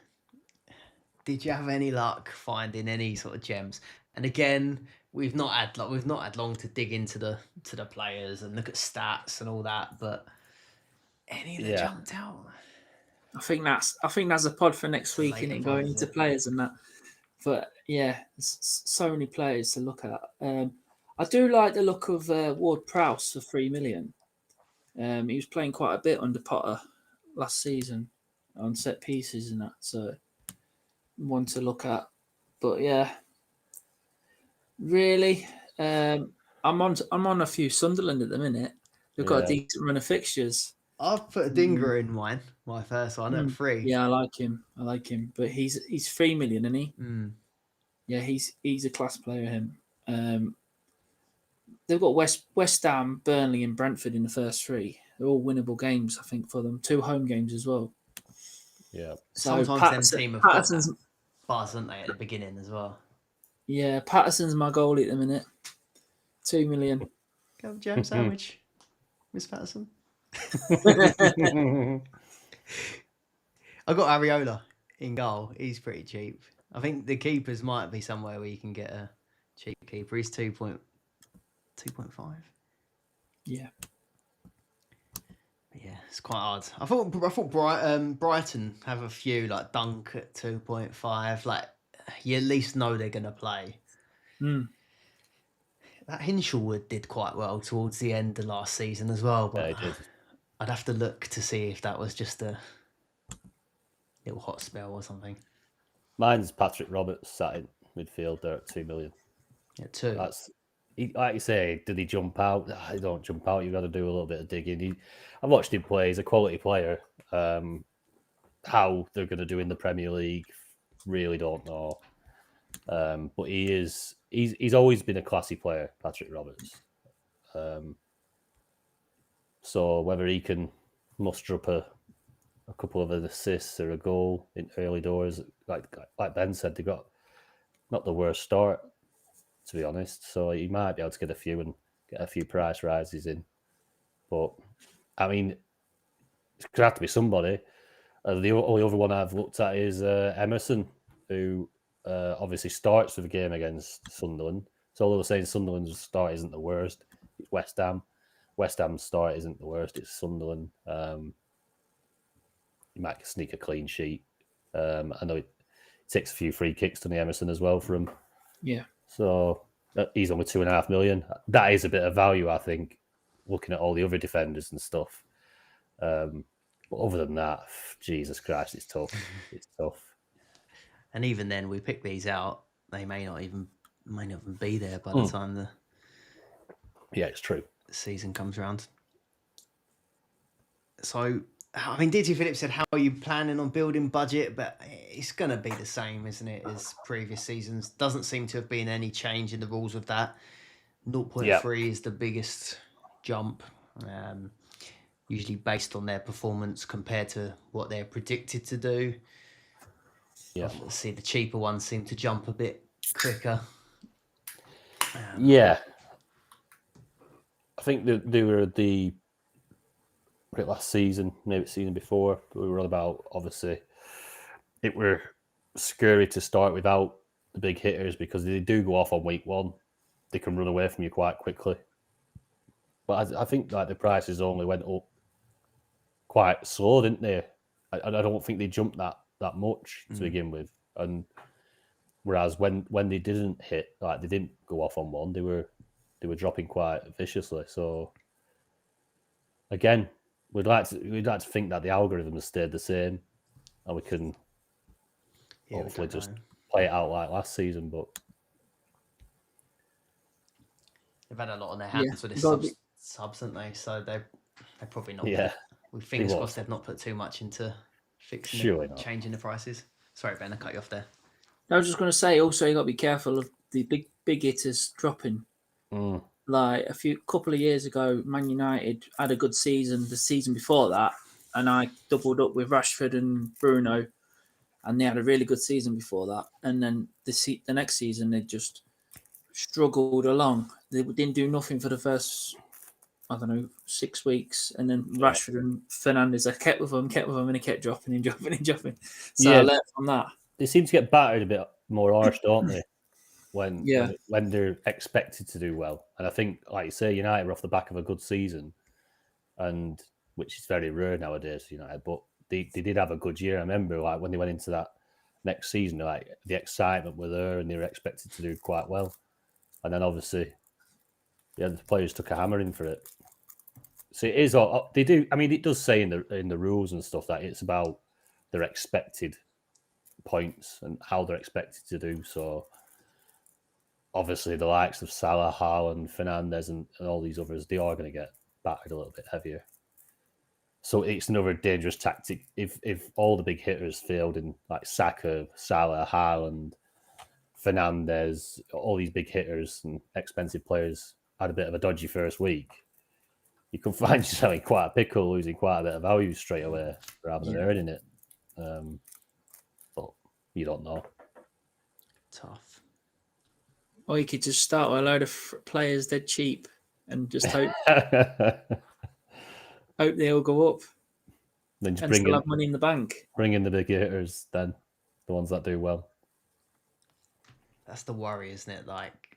S1: Did you have any luck finding any sort of gems? And again, we've not had long to dig into the players and look at stats and all that, but any that jumped out.
S3: I think that's a pod for next week, innit? Going into players and that. But yeah, there's so many players to look at. I do like the look of Ward-Prowse for 3 million. He was playing quite a bit under Potter last season on set pieces and that, so one to look at. But yeah, really, I'm on a few Sunderland at the minute. They've got a decent run of fixtures.
S1: I've put a Dinger in mine, my first one at 3.
S3: Yeah, I like him. But he's 3 million, isn't he? Yeah, he's a class player. Him. They've got West Ham, Burnley, and Brentford in the first 3. They're all winnable games, I think, for them. 2 home games as well.
S2: Yeah.
S1: So sometimes them team have got that buzz, haven't they, at the beginning as well?
S3: Yeah, Patterson's my goalie at the minute. 2 million.
S1: Go jam sandwich, Miss Patterson. I got Areola in goal. He's pretty cheap. I think the keepers might be somewhere where you can get a cheap keeper. He's 2.5.
S3: Yeah.
S1: Yeah, it's quite hard. I thought Brighton have a few, like Dunk at 2.5. Like, you at least know they're going to play. That Hinshelwood did quite well towards the end of last season as well. But
S2: Yeah,
S1: I'd have to look to see if that was just a little hot spell or something.
S2: Mine's Patrick Roberts sat in midfield there at 2 million.
S1: Yeah, 2.
S2: Like you say, did he jump out? He don't jump out. You've got to do a little bit of digging. I've watched him play. He's a quality player. How they're going to do in the Premier League, really don't know. But he's always been a classy player, Patrick Roberts. So whether he can muster up a couple of assists or a goal in early doors, like Ben said, they got not the worst start, to be honest. So he might be able to get a few and get a few price rises in. But I mean, it's going to have to be somebody. The only other one I've looked at is Emerson, who obviously starts with a game against Sunderland. So although we're saying Sunderland's start isn't the worst, it's West Ham. West Ham's start isn't the worst, it's Sunderland. He might sneak a clean sheet. I know it takes a few free kicks to the Emerson as well for him.
S3: Yeah.
S2: So he's only 2.5 million. That is a bit of value, I think, looking at all the other defenders and stuff. But other than that, Jesus Christ, it's tough. It's tough.
S1: And even then, we pick these out. They may not even be there by the time the
S2: it's true.
S1: season comes around. So, I mean, DT Phillips said, "How are you planning on building budget?" But it's going to be the same, isn't it, as previous seasons? Doesn't seem to have been any change in the rules of that. 0.3 is the biggest jump, usually based on their performance compared to what they're predicted to do.
S2: Yeah.
S1: Let's see, the cheaper ones seem to jump a bit quicker.
S2: Yeah. I think they were last season, maybe the season before, we were on about, obviously, it were scary to start without the big hitters because they do go off on week one. They can run away from you quite quickly. But I think like the prices only went up quite slow, didn't they? I don't think they jumped that much to begin with. And whereas when they didn't hit, like they didn't go off on one, they were dropping quite viciously. So again, we'd like to think that the algorithm has stayed the same, and we can hopefully just play it out like last season. But
S1: they've had a lot on their hands with this subs, haven't they? So they're probably not.
S2: Yeah,
S1: with fingers crossed, they've not put too much into fixing, changing the prices. Sorry, Ben, I cut you off there.
S3: I was just going to say, also you got to be careful of the big hitters dropping. Like couple of years ago, Man United had a good season. The season before that, and I doubled up with Rashford and Bruno, and they had a really good season before that. And then the next season, they just struggled along. They didn't do nothing for the first, 6 weeks, and then Rashford and Fernandes, I kept with them, and they kept dropping and dropping and dropping. So I learned from that.
S2: They seem to get battered a bit more harsh, don't they? When they're expected to do well. And I think, like you say, United were off the back of a good season, and which is very rare nowadays for United, but they did have a good year. I remember like when they went into that next season, like the excitement were there and they were expected to do quite well. And then obviously the players took a hammering for it. So it is they do, I mean, it does say in the rules and stuff that it's about their expected points and how they're expected to do. So obviously the likes of Salah, Haaland, Fernandes and all these others, they are going to get battered a little bit heavier. So it's another dangerous tactic. If all the big hitters failed in like Saka, Salah, Haaland, Fernandes, all these big hitters and expensive players had a bit of a dodgy first week, you can find yourself in quite a pickle, losing quite a bit of value straight away rather than earning it. But you don't know.
S1: Tough.
S3: Or you could just start with a load of players dead cheap and just hope they all go up.
S2: Then just
S3: and still have money in the bank.
S2: Bring in the big hitters, then the ones that do well.
S1: That's the worry, isn't it? Like,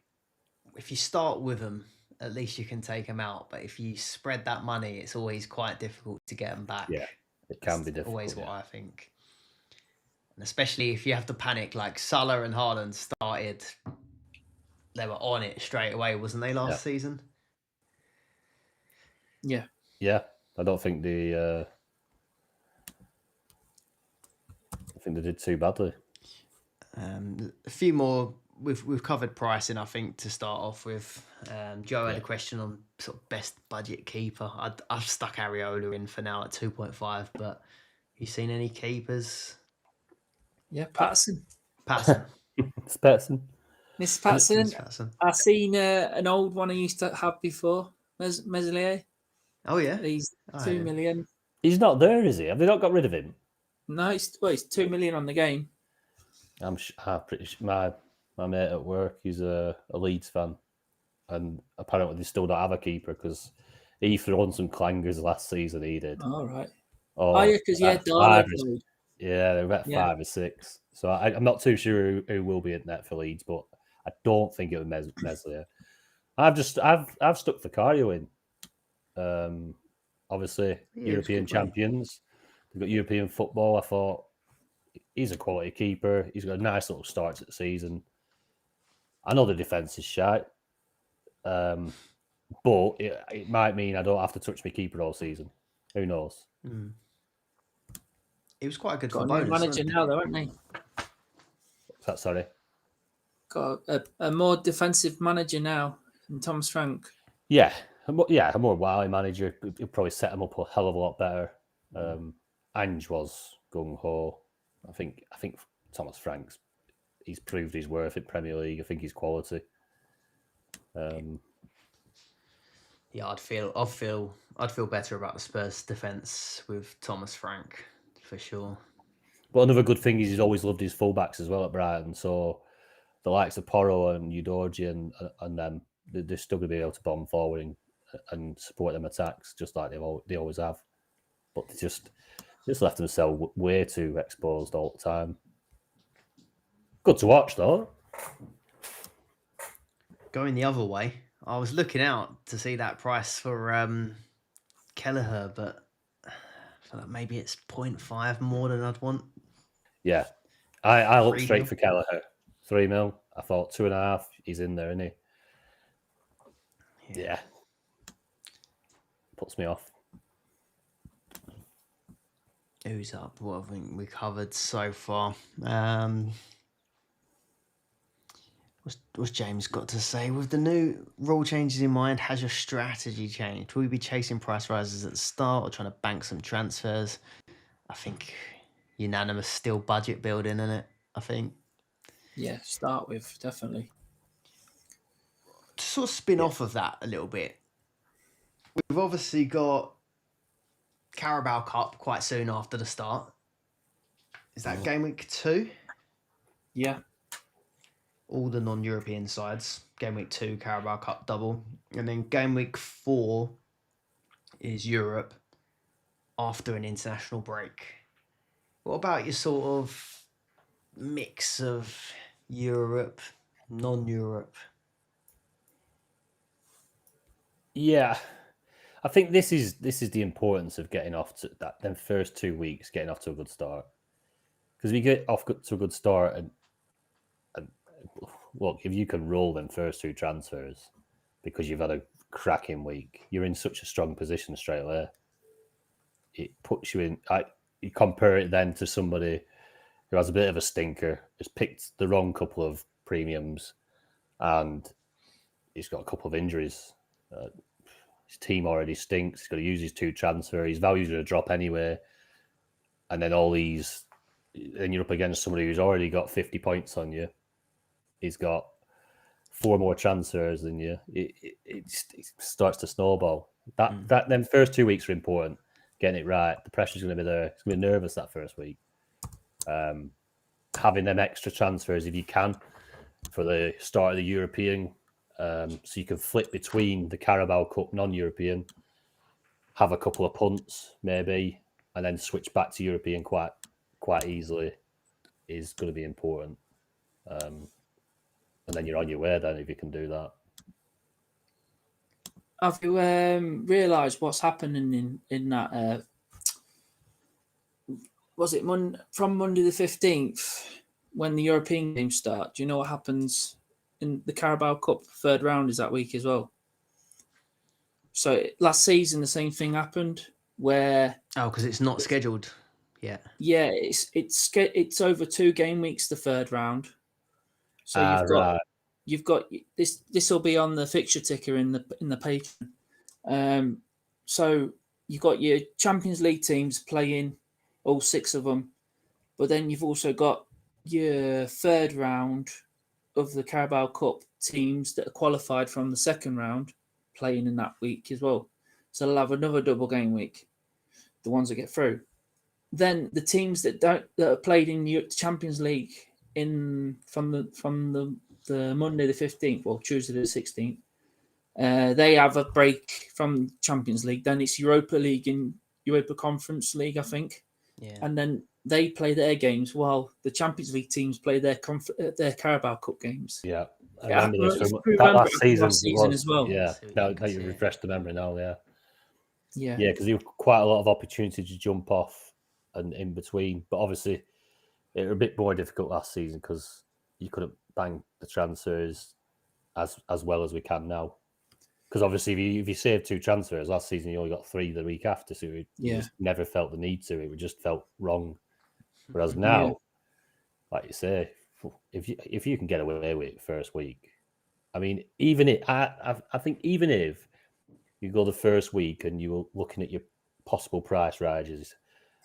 S1: if you start with them, at least you can take them out. But if you spread that money, it's always quite difficult to get them back.
S2: Yeah, it can be difficult.
S1: Always what I think. And especially if you have to panic, like Salah and Haaland started, they were on it straight away, wasn't they, last season?
S3: Yeah.
S2: Yeah, I don't think I think they did too badly.
S1: A few more. We've covered pricing, I think, to start off with. Joe had a question on sort of best budget keeper. I've stuck Areola in for now at 2.5, but you seen any keepers?
S3: Yeah, Patterson.
S2: It's Patterson.
S3: Miss Patterson. I've seen an old one I used to have before, Meslier.
S1: Oh, yeah?
S3: He's 2 million.
S2: He's not there, is he? Have they not got rid of him?
S3: No, he's 2 million on the game.
S2: I'm pretty sure my mate at work, he's a Leeds fan, and apparently they still don't have a keeper because he threw on some clangers last season. He did.
S3: All right. Yeah, because he had Darlow.
S2: Yeah, they're about 5 or 6. So I'm not too sure who will be in net for Leeds, but I don't think it was Meslier. I've stuck Vicario in. Obviously, European champions. They've got European football. I thought he's a quality keeper. He's got a nice little start to the season. I know the defence is shite, but it might mean I don't have to touch my keeper all season. Who knows?
S1: It was quite good
S3: Got
S1: for
S3: a new
S1: bonus.
S3: manager now, though, haven't they?
S2: What's that, sorry?
S3: Got a more defensive manager now than Thomas Frank.
S2: Yeah, a more wily manager. He'll probably set him up a hell of a lot better. Ange was gung ho. I think Thomas Frank's he's proved his worth in Premier League. I think he's quality.
S1: Yeah, I'd feel better about the Spurs defense with Thomas Frank for sure.
S2: But another good thing is he's always loved his fullbacks as well at Brighton. So the likes of Porro and Udogie and them, they're still going to be able to bomb forward and support them attacks just like they always have. But they just left themselves way too exposed all the time. Good to watch though.
S1: Going the other way, I was looking out to see that price for Kelleher, but I feel like maybe it's 0.5 more than I'd want.
S2: Yeah, I looked
S1: 3
S2: straight
S1: mil.
S2: for Kelleher. 3 mil. I thought 2.5. He's in there, isn't he? Yeah. Puts me off.
S1: Who's up? What have we covered so far? What's James got to say? With the new rule changes in mind, has your strategy changed? Will you be chasing price rises at the start or trying to bank some transfers? I think unanimous still budget building, in it. I think.
S3: Yeah, start with, definitely.
S1: To sort of spin off of that a little bit, we've obviously got Carabao Cup quite soon after the start. Is that game week 2?
S3: Yeah.
S1: All the non-European sides. Game week 2, Carabao Cup double. And then game week 4 is Europe after an international break. What about your sort of mix of Europe, non-Europe?
S2: Yeah. I think this is the importance of getting off to that them first 2 weeks, getting off to a good start. Because if you get off to a good start and look, if you can roll them first 2 transfers because you've had a cracking week, you're in such a strong position straight away. It puts you in. You compare it then to somebody who has a bit of a stinker, has picked the wrong couple of premiums, and he's got a couple of injuries. His team already stinks. He's got to use his 2 transfer. His value's going to drop anyway, and then then you're up against somebody who's already got 50 points on you. He's got 4 more transfers than you. It starts to snowball. That them first 2 weeks are important. Getting it right. The pressure's going to be there. It's going to be nervous that first week. Having them extra transfers if you can for the start of the European, so you can flip between the Carabao Cup non-European, have a couple of punts maybe, and then switch back to European quite easily is going to be important. And then you're on your way then if you can do that.
S3: Have you realised what's happening in that? Was it from Monday the 15th when the European games start? Do you know what happens in the Carabao Cup third round is that week as well? So last season the same thing happened where
S1: because it's not scheduled yet.
S3: Yeah, it's over 2 game weeks the third round. So you've got this. This will be on the fixture ticker in the Patreon. So you've got your Champions League teams playing, all 6 of them, but then you've also got your third round of the Carabao Cup teams that are qualified from the second round playing in that week as well. So they'll have another double game week. The ones that get through. Then the teams that are played in the Champions League from the Monday the 15th or Tuesday the 16th, they have a break from Champions League. Then it's Europa League and Europa Conference League, I think.
S1: Yeah.
S3: And then they play their games while the Champions League teams play their Carabao Cup games.
S2: Yeah, I remember this from
S3: that
S2: last season
S3: as well.
S2: Yeah, now you refreshed the memory now.
S3: Yeah,
S2: because you have quite a lot of opportunity to jump off and in between. But obviously, it was a bit more difficult last season because you couldn't bang the transfers as well as we can now. Because obviously, if you save 2 transfers last season, you only got 3 the week after, so we just never felt the need to. It just felt wrong. Whereas now, like you say, if you can get away with it first week, I mean, even if I think even if you go the first week and you were looking at your possible price rises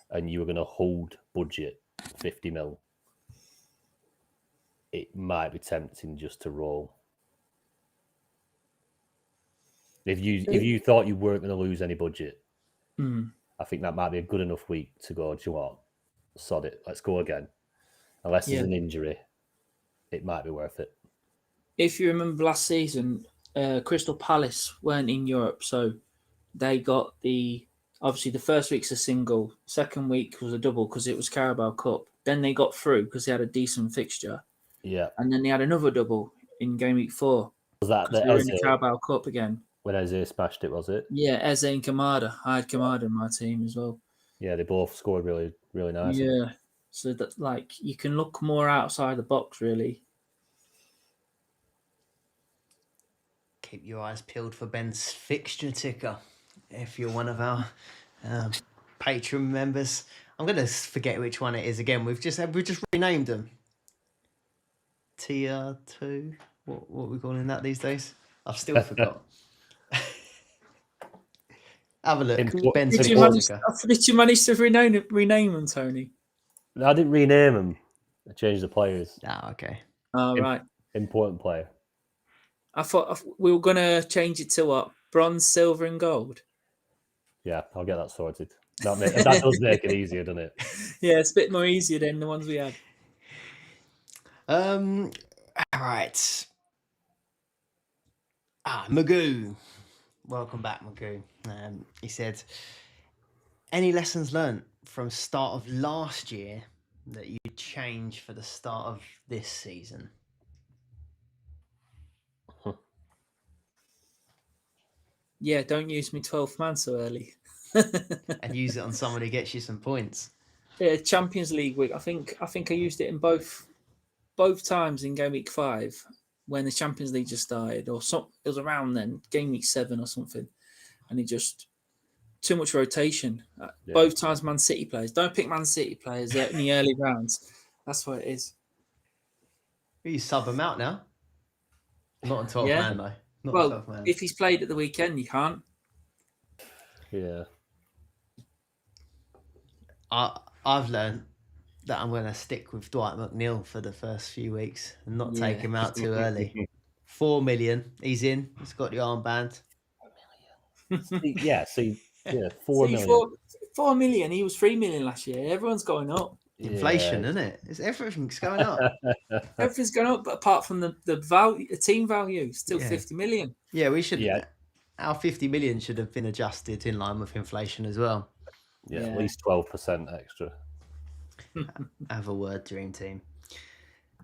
S2: and you were going to hold budget 50 mil, it might be tempting just to roll. If you thought you weren't going to lose any budget, I think that might be a good enough week to go, do you know what? Sod it, let's go again. Unless there's an injury, it might be worth it.
S3: If you remember last season, Crystal Palace weren't in Europe, so they got obviously the first week's a single, second week was a double because it was Carabao Cup. Then they got through because they had a decent fixture.
S2: Yeah.
S3: And then they had another double in game week 4.
S2: Was that
S3: they were in the Carabao Cup again?
S2: When Eze smashed it, was it?
S3: Yeah, Eze and Kamada. I had Kamada in my team as well.
S2: Yeah, they both scored really, really nice.
S3: Yeah. So that you can look more outside the box, really.
S1: Keep your eyes peeled for Ben's fixture ticker. If you're one of our Patreon members, I'm gonna forget which one it is again. We've just renamed them. Tier 2. What are we calling that these days? I've still forgot. Have a look.
S3: Did you manage to rename them, Tony?
S2: No, I didn't rename them. I changed the players.
S1: Okay.
S3: Oh, right.
S2: Important player.
S3: I thought we were going to change it to what? Bronze, silver, and gold?
S2: Yeah, I'll get that sorted. That does make it easier, doesn't it?
S3: Yeah, it's a bit more easier than the ones we had.
S1: All right. Magoo. Welcome back, Magoo. He said, any lessons learnt from start of last year that you change for the start of this season?
S3: Yeah, don't use me 12th man so early.
S1: And use it on someone who gets you some points.
S3: Yeah, Champions League week. I think I used it in both times in game week 5 when the Champions League just started, or it was around then, game week 7 or something, and it just too much rotation. Both times Man City players. Don't pick Man City players in the early rounds. That's what it is.
S1: You sub them out now. Not on 12 man though. Not
S3: well,
S1: 12 man.
S3: If he's played at the weekend, you can't.
S2: Yeah.
S1: I've learned that I'm going to stick with Dwight McNeil for the first few weeks and not take him out too early. 4 million. He's in. He's got the armband.
S2: 4 million.
S3: 4 million. He was 3 million last year. Everyone's going up.
S1: Inflation, isn't it? Everything's going up.
S3: Everything's going up, but apart from the value, the team value, still 50 million.
S1: Yeah, we should. Yeah. Our 50 million should have been adjusted in line with inflation as well.
S2: Yeah, at least 12% extra.
S1: Have a word, dream team.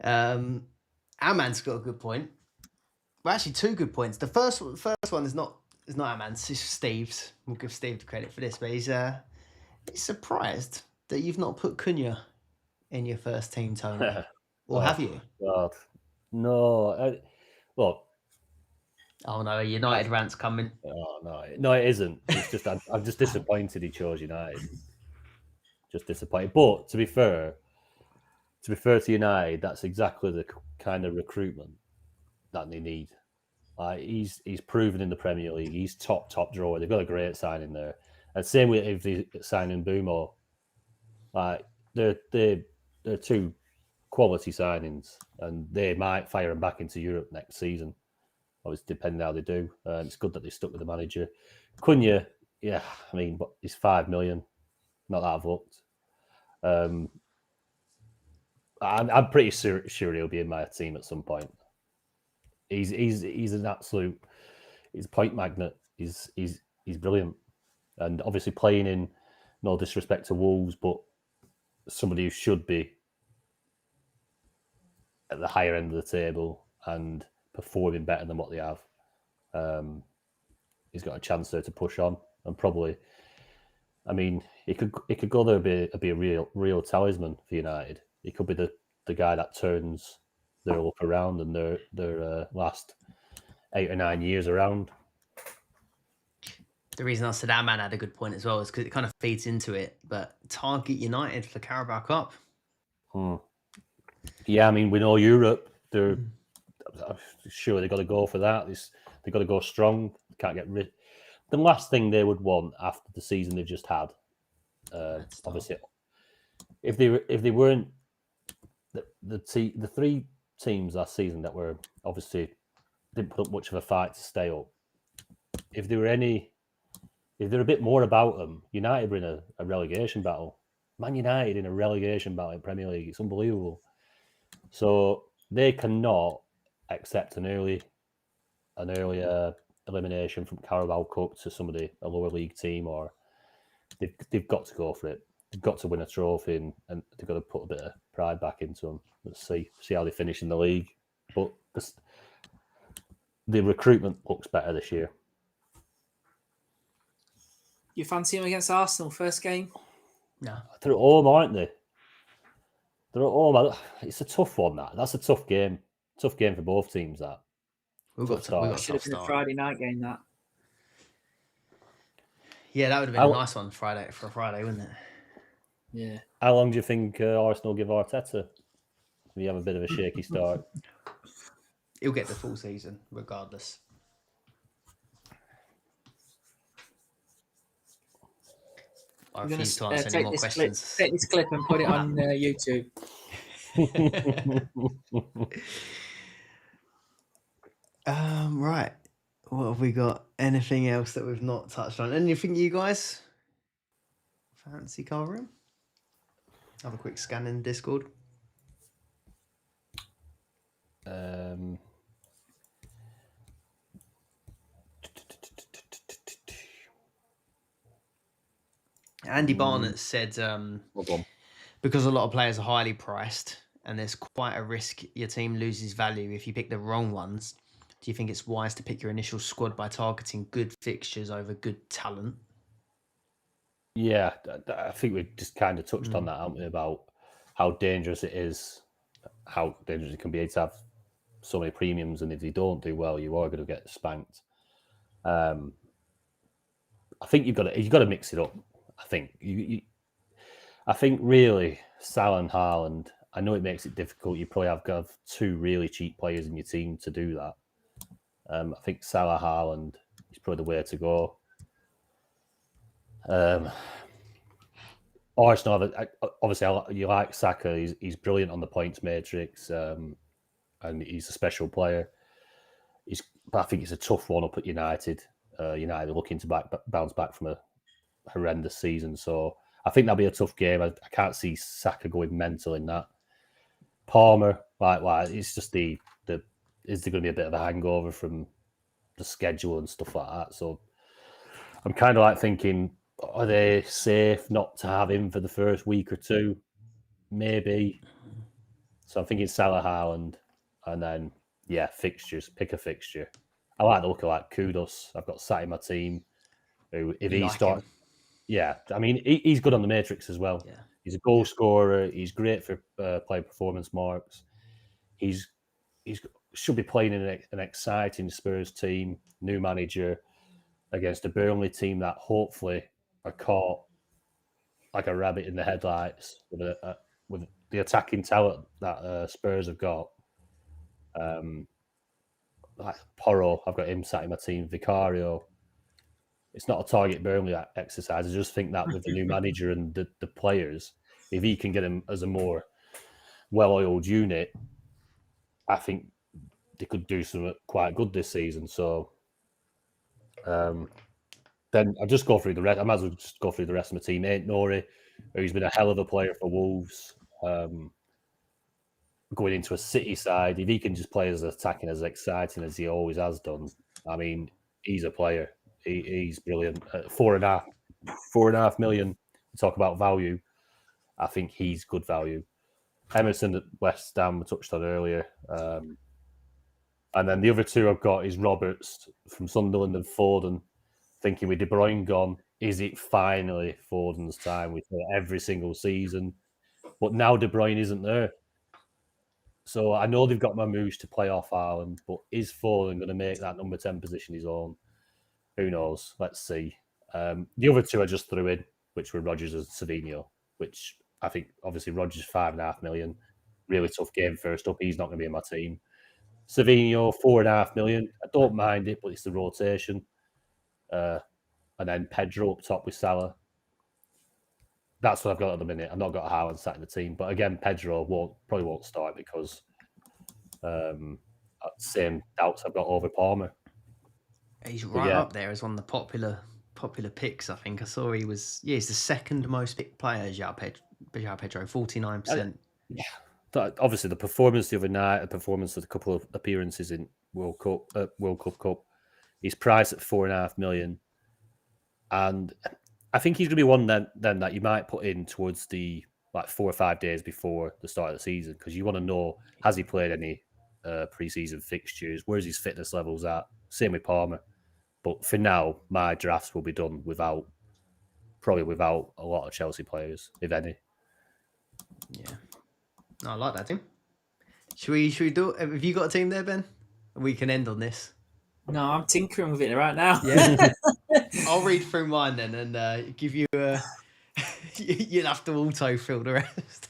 S1: Our man's got a good point. Well, actually, 2 good points. The first one is not our man's. It's Steve's. We'll give Steve the credit for this, but he's surprised that you've not put Cunha in your first team, Tony. Or have you?
S2: God. No. Look.
S1: Oh no, a United rant's coming.
S2: Oh no, it isn't. It's just I'm just disappointed he chose United. Just disappointed. But to be fair to United, that's exactly the kind of recruitment that they need. He's proven in the Premier League. He's top drawer. They've got a great signing there. And same with if they sign in Bumo. They're 2 quality signings, and they might fire him back into Europe next season. Obviously, depending how they do. It's good that they stuck with the manager. Cunha, yeah, I mean, but he's 5 million. Not that I've looked. I'm pretty sure he'll be in my team at some point. He's an absolute. He's a point magnet. He's brilliant, and obviously playing in, no disrespect to Wolves, but somebody who should be at the higher end of the table and performing better than what they have. He's got a chance there to push on, and probably, I mean, he could go there and be a real talisman for United. He could be the guy that turns their look around and their last 8 or 9 years around.
S1: The reason I said our man had a good point as well is because it kind of feeds into it. But target United for Carabao Cup.
S2: Yeah, I mean, we know Europe. They're sure they got to go for that. They got to go strong. They can't get rid. The last thing they would want after the season they've just had, obviously, if they weren't the three teams last season that were obviously didn't put up much of a fight to stay up. If there were a bit more about them, United were in a relegation battle. Man United in a relegation battle in Premier League. It's unbelievable. So they cannot accept an early elimination from Carabao Cup to somebody, a lower league team, or they've got to go for it. They've got to win a trophy and they've got to put a bit of pride back into them. Let's see how they finish in the league. But the recruitment looks better this year.
S3: You fancy him against Arsenal first game?
S1: No.
S2: They're at home, aren't they? They're at home. It's a tough one, that. That's a tough game. Tough game for both teams, that.
S1: We've got
S3: should have been a Friday night game, that.
S1: Yeah, that would have been a nice one for a Friday, wouldn't it?
S3: Yeah.
S2: How long do you think Arsenal give Arteta if you have a bit of a shaky start?
S1: He'll get the full season, regardless. I refuse to answer any more questions.
S3: Take this clip and put it on YouTube.
S1: Right. What have we got? Anything else that we've not touched on? Anything you guys fancy covering? Have a quick scan in Discord. Andy Barnett said because a lot of players are highly priced and there's quite a risk your team loses value if you pick the wrong ones, do you think it's wise to pick your initial squad by targeting good fixtures over good talent?
S2: Yeah, I think we just kind of touched on that, haven't we, about how dangerous it is, how dangerous it can be to have so many premiums, and if you don't do well, you are going to get spanked. I think you've got to mix it up. I think really Salah and Haaland. I know it makes it difficult. You probably have to have two really cheap players in your team to do that. I think Salah, Haaland is probably the way to go. Arsenal, obviously, you like Saka. He's brilliant on the points matrix, and he's a special player. But I think it's a tough one up at United. United are looking to bounce back from a horrendous season, so I think that'll be a tough game. I can't see Saka going mental in that. Palmer, likewise, it's just is there going to be a bit of a hangover from the schedule and stuff like that? So I'm kind of like thinking, are they safe not to have him for the first week or two? Maybe. So I'm thinking Salah, Haaland, and then fixtures. Pick a fixture. I like the look of like Kudos. I've got sat in my team. Who, if he starts, I mean he's good on the matrix as well. Yeah. He's a goal scorer. He's great for player performance marks. He's should be playing in an exciting Spurs team, new manager, against a Burnley team that hopefully are caught like a rabbit in the headlights with the attacking talent that Spurs have got. Like Porro, I've got him sat in my team. Vicario. It's not a target Burnley exercise. I just think that with the new manager and the players, if he can get him as a more well-oiled unit, I think they could do something quite good this season. So then I'll just go through the rest. I might as well just go through the rest of my team. Ain't Nori, who's been a hell of a player for Wolves, going into a City side. If he can just play as attacking, as exciting as he always has done, I mean, he's a player. He's brilliant. 4.5 million. We talk about value. I think he's good value. Emerson at West Ham, we touched on earlier. And then the other two I've got is Roberts from Sunderland and Foden. Thinking with De Bruyne gone, is it finally Foden's time? We say every single season. But now De Bruyne isn't there. So I know they've got Mamouche to play off Ireland, but is Foden going to make that number 10 position his own? Who knows? Let's see. The other two I just threw in, which were Rodgers and Savino, which I think obviously Rodgers 5.5 million. Really tough game first up. He's not going to be in my team. Savino, 4.5 million. I don't mind it, but it's the rotation. And then Pedro up top with Salah. That's what I've got at the minute. I've not got Haaland sat in the team. But again, Pedro probably won't start because same doubts I've got over Palmer.
S1: He's right up there as one of the popular picks. I think I saw he's the second most picked player, João Pedro, 49%.
S2: Yeah. Obviously, the performance the other night, the performance of a couple of appearances in World Cup, he's priced at 4.5 million, and I think he's going to be one then that you might put in towards the 4 or 5 days before the start of the season because you want to know, has he played any pre-season fixtures? Where's his fitness levels at? Same with Palmer. But for now, my drafts will be done probably without a lot of Chelsea players, if any.
S1: Yeah. No, I like that team. Should we do it? Have you got a team there, Ben? We can end on this.
S3: No, I'm tinkering with it right now.
S1: Yeah. I'll read through mine then and give you a... You'll have to auto-fill the rest.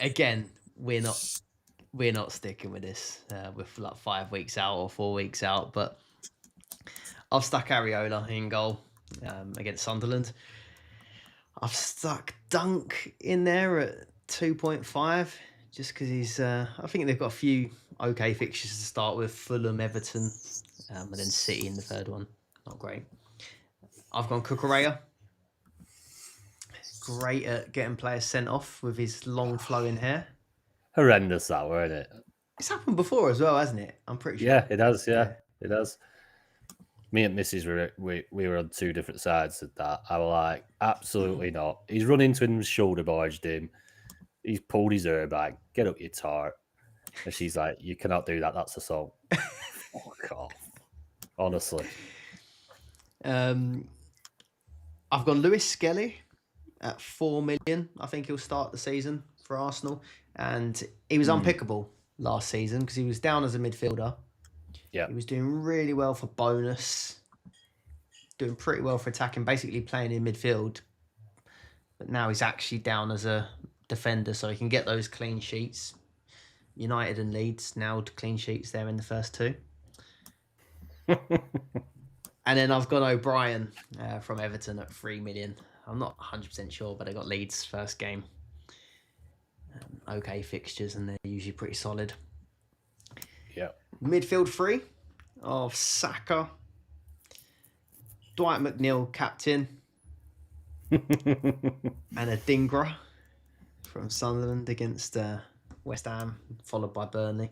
S1: Again, we're not sticking with this with 5 weeks out or 4 weeks out, but I've stuck Areola in goal against Sunderland. I've stuck Dunk in there at 2.5 just because he's I think they've got a few okay fixtures to start with: Fulham, Everton, and then City in the third one. Not great. I've gone Cucurella. Great at getting players sent off with his long flowing hair.
S2: Horrendous that, weren't it?
S1: It's happened before as well, hasn't it? I'm pretty sure.
S2: Yeah, it has. Yeah, it has. Me and Mrs. we were on two different sides of that. I was like, absolutely not. He's run into his shoulder barged him. He's pulled his hair back. Get up, you tart. And she's like, you cannot do that. That's assault. Fuck off. Honestly.
S1: I've got Lewis Skelly at 4 million. I think he'll start the season for Arsenal. And he was unpickable last season because he was down as a midfielder.
S2: Yeah.
S1: He was doing really well for bonus, doing pretty well for attacking, basically playing in midfield. But now he's actually down as a defender, so he can get those clean sheets. United and Leeds nailed clean sheets there in the first two. And then I've got O'Brien from Everton at 3 million. I'm not 100% sure, but I got Leeds first game. Okay fixtures, and they're usually pretty solid.
S2: Yeah.
S1: Midfield three of Saka, Dwight McNeil, captain, and a Dingra from Sunderland against West Ham, followed by Burnley.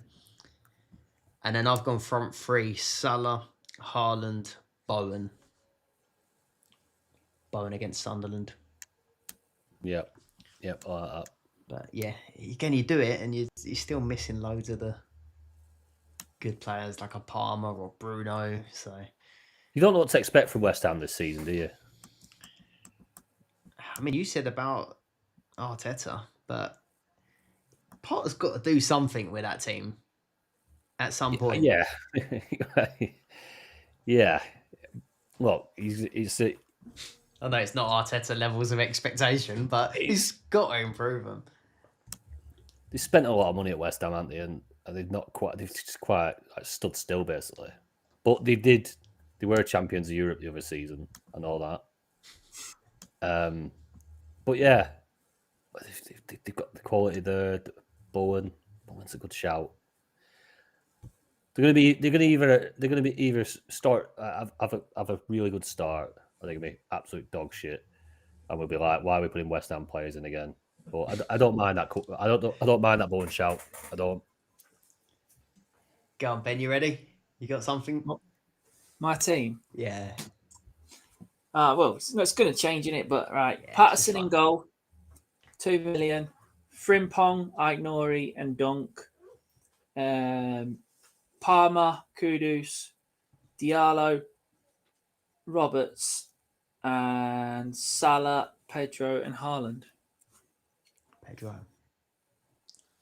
S1: And then I've gone front three: Salah, Haaland, Bowen. Bowen against Sunderland.
S2: Yep, I like that.
S1: But yeah, again, you do it, and you're still missing loads of the good players like a Palmer or Bruno. So
S2: you don't know what to expect from West Ham this season, do you?
S1: I mean, you said about Arteta, but Potter's got to do something with that team at some point.
S2: Yeah, yeah. Look, he's
S1: I know it's not Arteta levels of expectation, but he's got to improve them.
S2: They spent a lot of money at West Ham, haven't they? And they've just quite stood still basically. But they were champions of Europe the other season and all that. But yeah, they've got the quality there. Bowen's a good shout. They're going to be either start have a really good start, or they're going to be absolute dog shit, and we'll be like, why are we putting West Ham players in again? But I don't mind that. I don't mind that Bowen shout. I don't.
S1: Go on, Ben. You ready? You got something?
S3: My team.
S1: Yeah.
S3: Well, it's going to change in it, but right.
S1: Yeah,
S3: Patterson in goal, 2 million. Frimpong, Aignori, and Dunk. Palmer, Kudus, Diallo, Roberts, and Salah, Pedro, and Haaland.
S1: Pedro.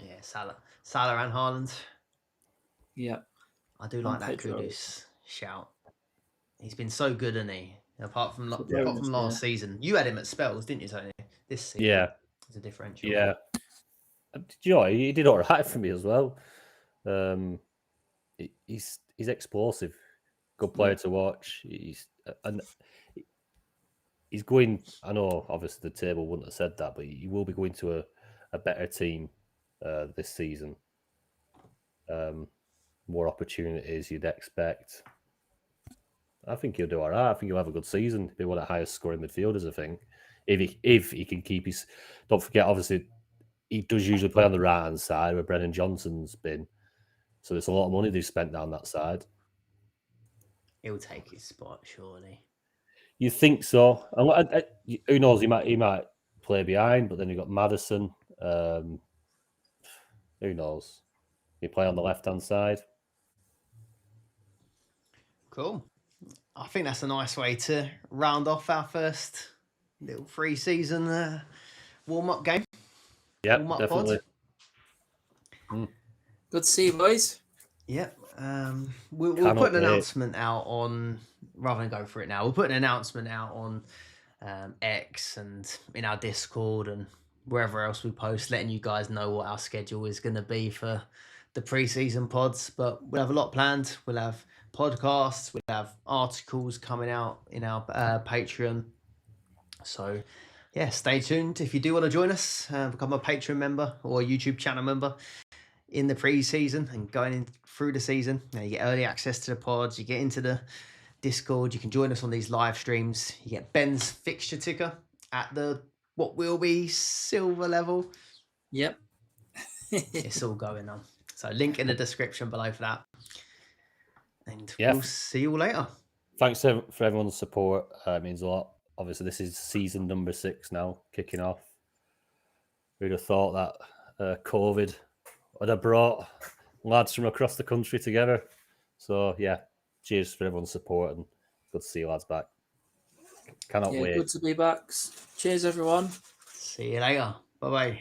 S1: Yeah, Salah and Haaland.
S3: Yeah.
S1: I do like that
S3: Pedro.
S1: Kudus shout. He's been so good, hasn't he? Apart from
S3: Yeah.
S1: last season, you had him at spells, didn't you, Tony? This season,
S2: Yeah,
S1: is a differential.
S2: yeah. Did you know he did all right for me as well. He's explosive, good player to watch. He's going. I know, obviously, the table wouldn't have said that, but he will be going to a better team this season. More opportunities you'd expect. I think he'll do all right. I think he'll have a good season. He'll be one of the highest scoring midfielders, I think. If he can keep his. Don't forget, obviously, he does usually play on the right hand side where Brennan Johnson's been. So there's a lot of money they've spent down that side.
S1: He'll take his spot, surely.
S2: You think so? Who knows? He might play behind, but then you've got Madison. Who knows? You play on the left hand side.
S1: Cool. I think that's a nice way to round off our first little pre-season warm-up game.
S2: Yeah,
S1: Warm-up
S2: definitely.
S3: Good to see you, boys.
S1: Yep. We'll put an announcement out on, rather than go for it now, we'll put an announcement out on X and in our Discord and wherever else we post, letting you guys know what our schedule is going to be for the pre-season pods. But we'll have a lot planned. We'll have podcasts, we'll have articles coming out in our Patreon. So yeah, stay tuned. If you do want to join us, become a Patreon member or a YouTube channel member in the pre-season and going in through the season, you get early access to the pods, you get into the Discord, you can join us on these live streams, you get Ben's fixture ticker at the what will be silver level.
S3: Yep.
S1: It's all going on. So link in the description below for that. And we'll see you all later.
S2: Thanks for everyone's support. It means a lot. Obviously, this is season number 6 now, kicking off. Who'd have thought that COVID would have brought lads from across the country together? So, yeah, cheers for everyone's support and good to see you lads back. Cannot wait.
S3: Good to be back. Cheers, everyone.
S1: See you later. Bye-bye.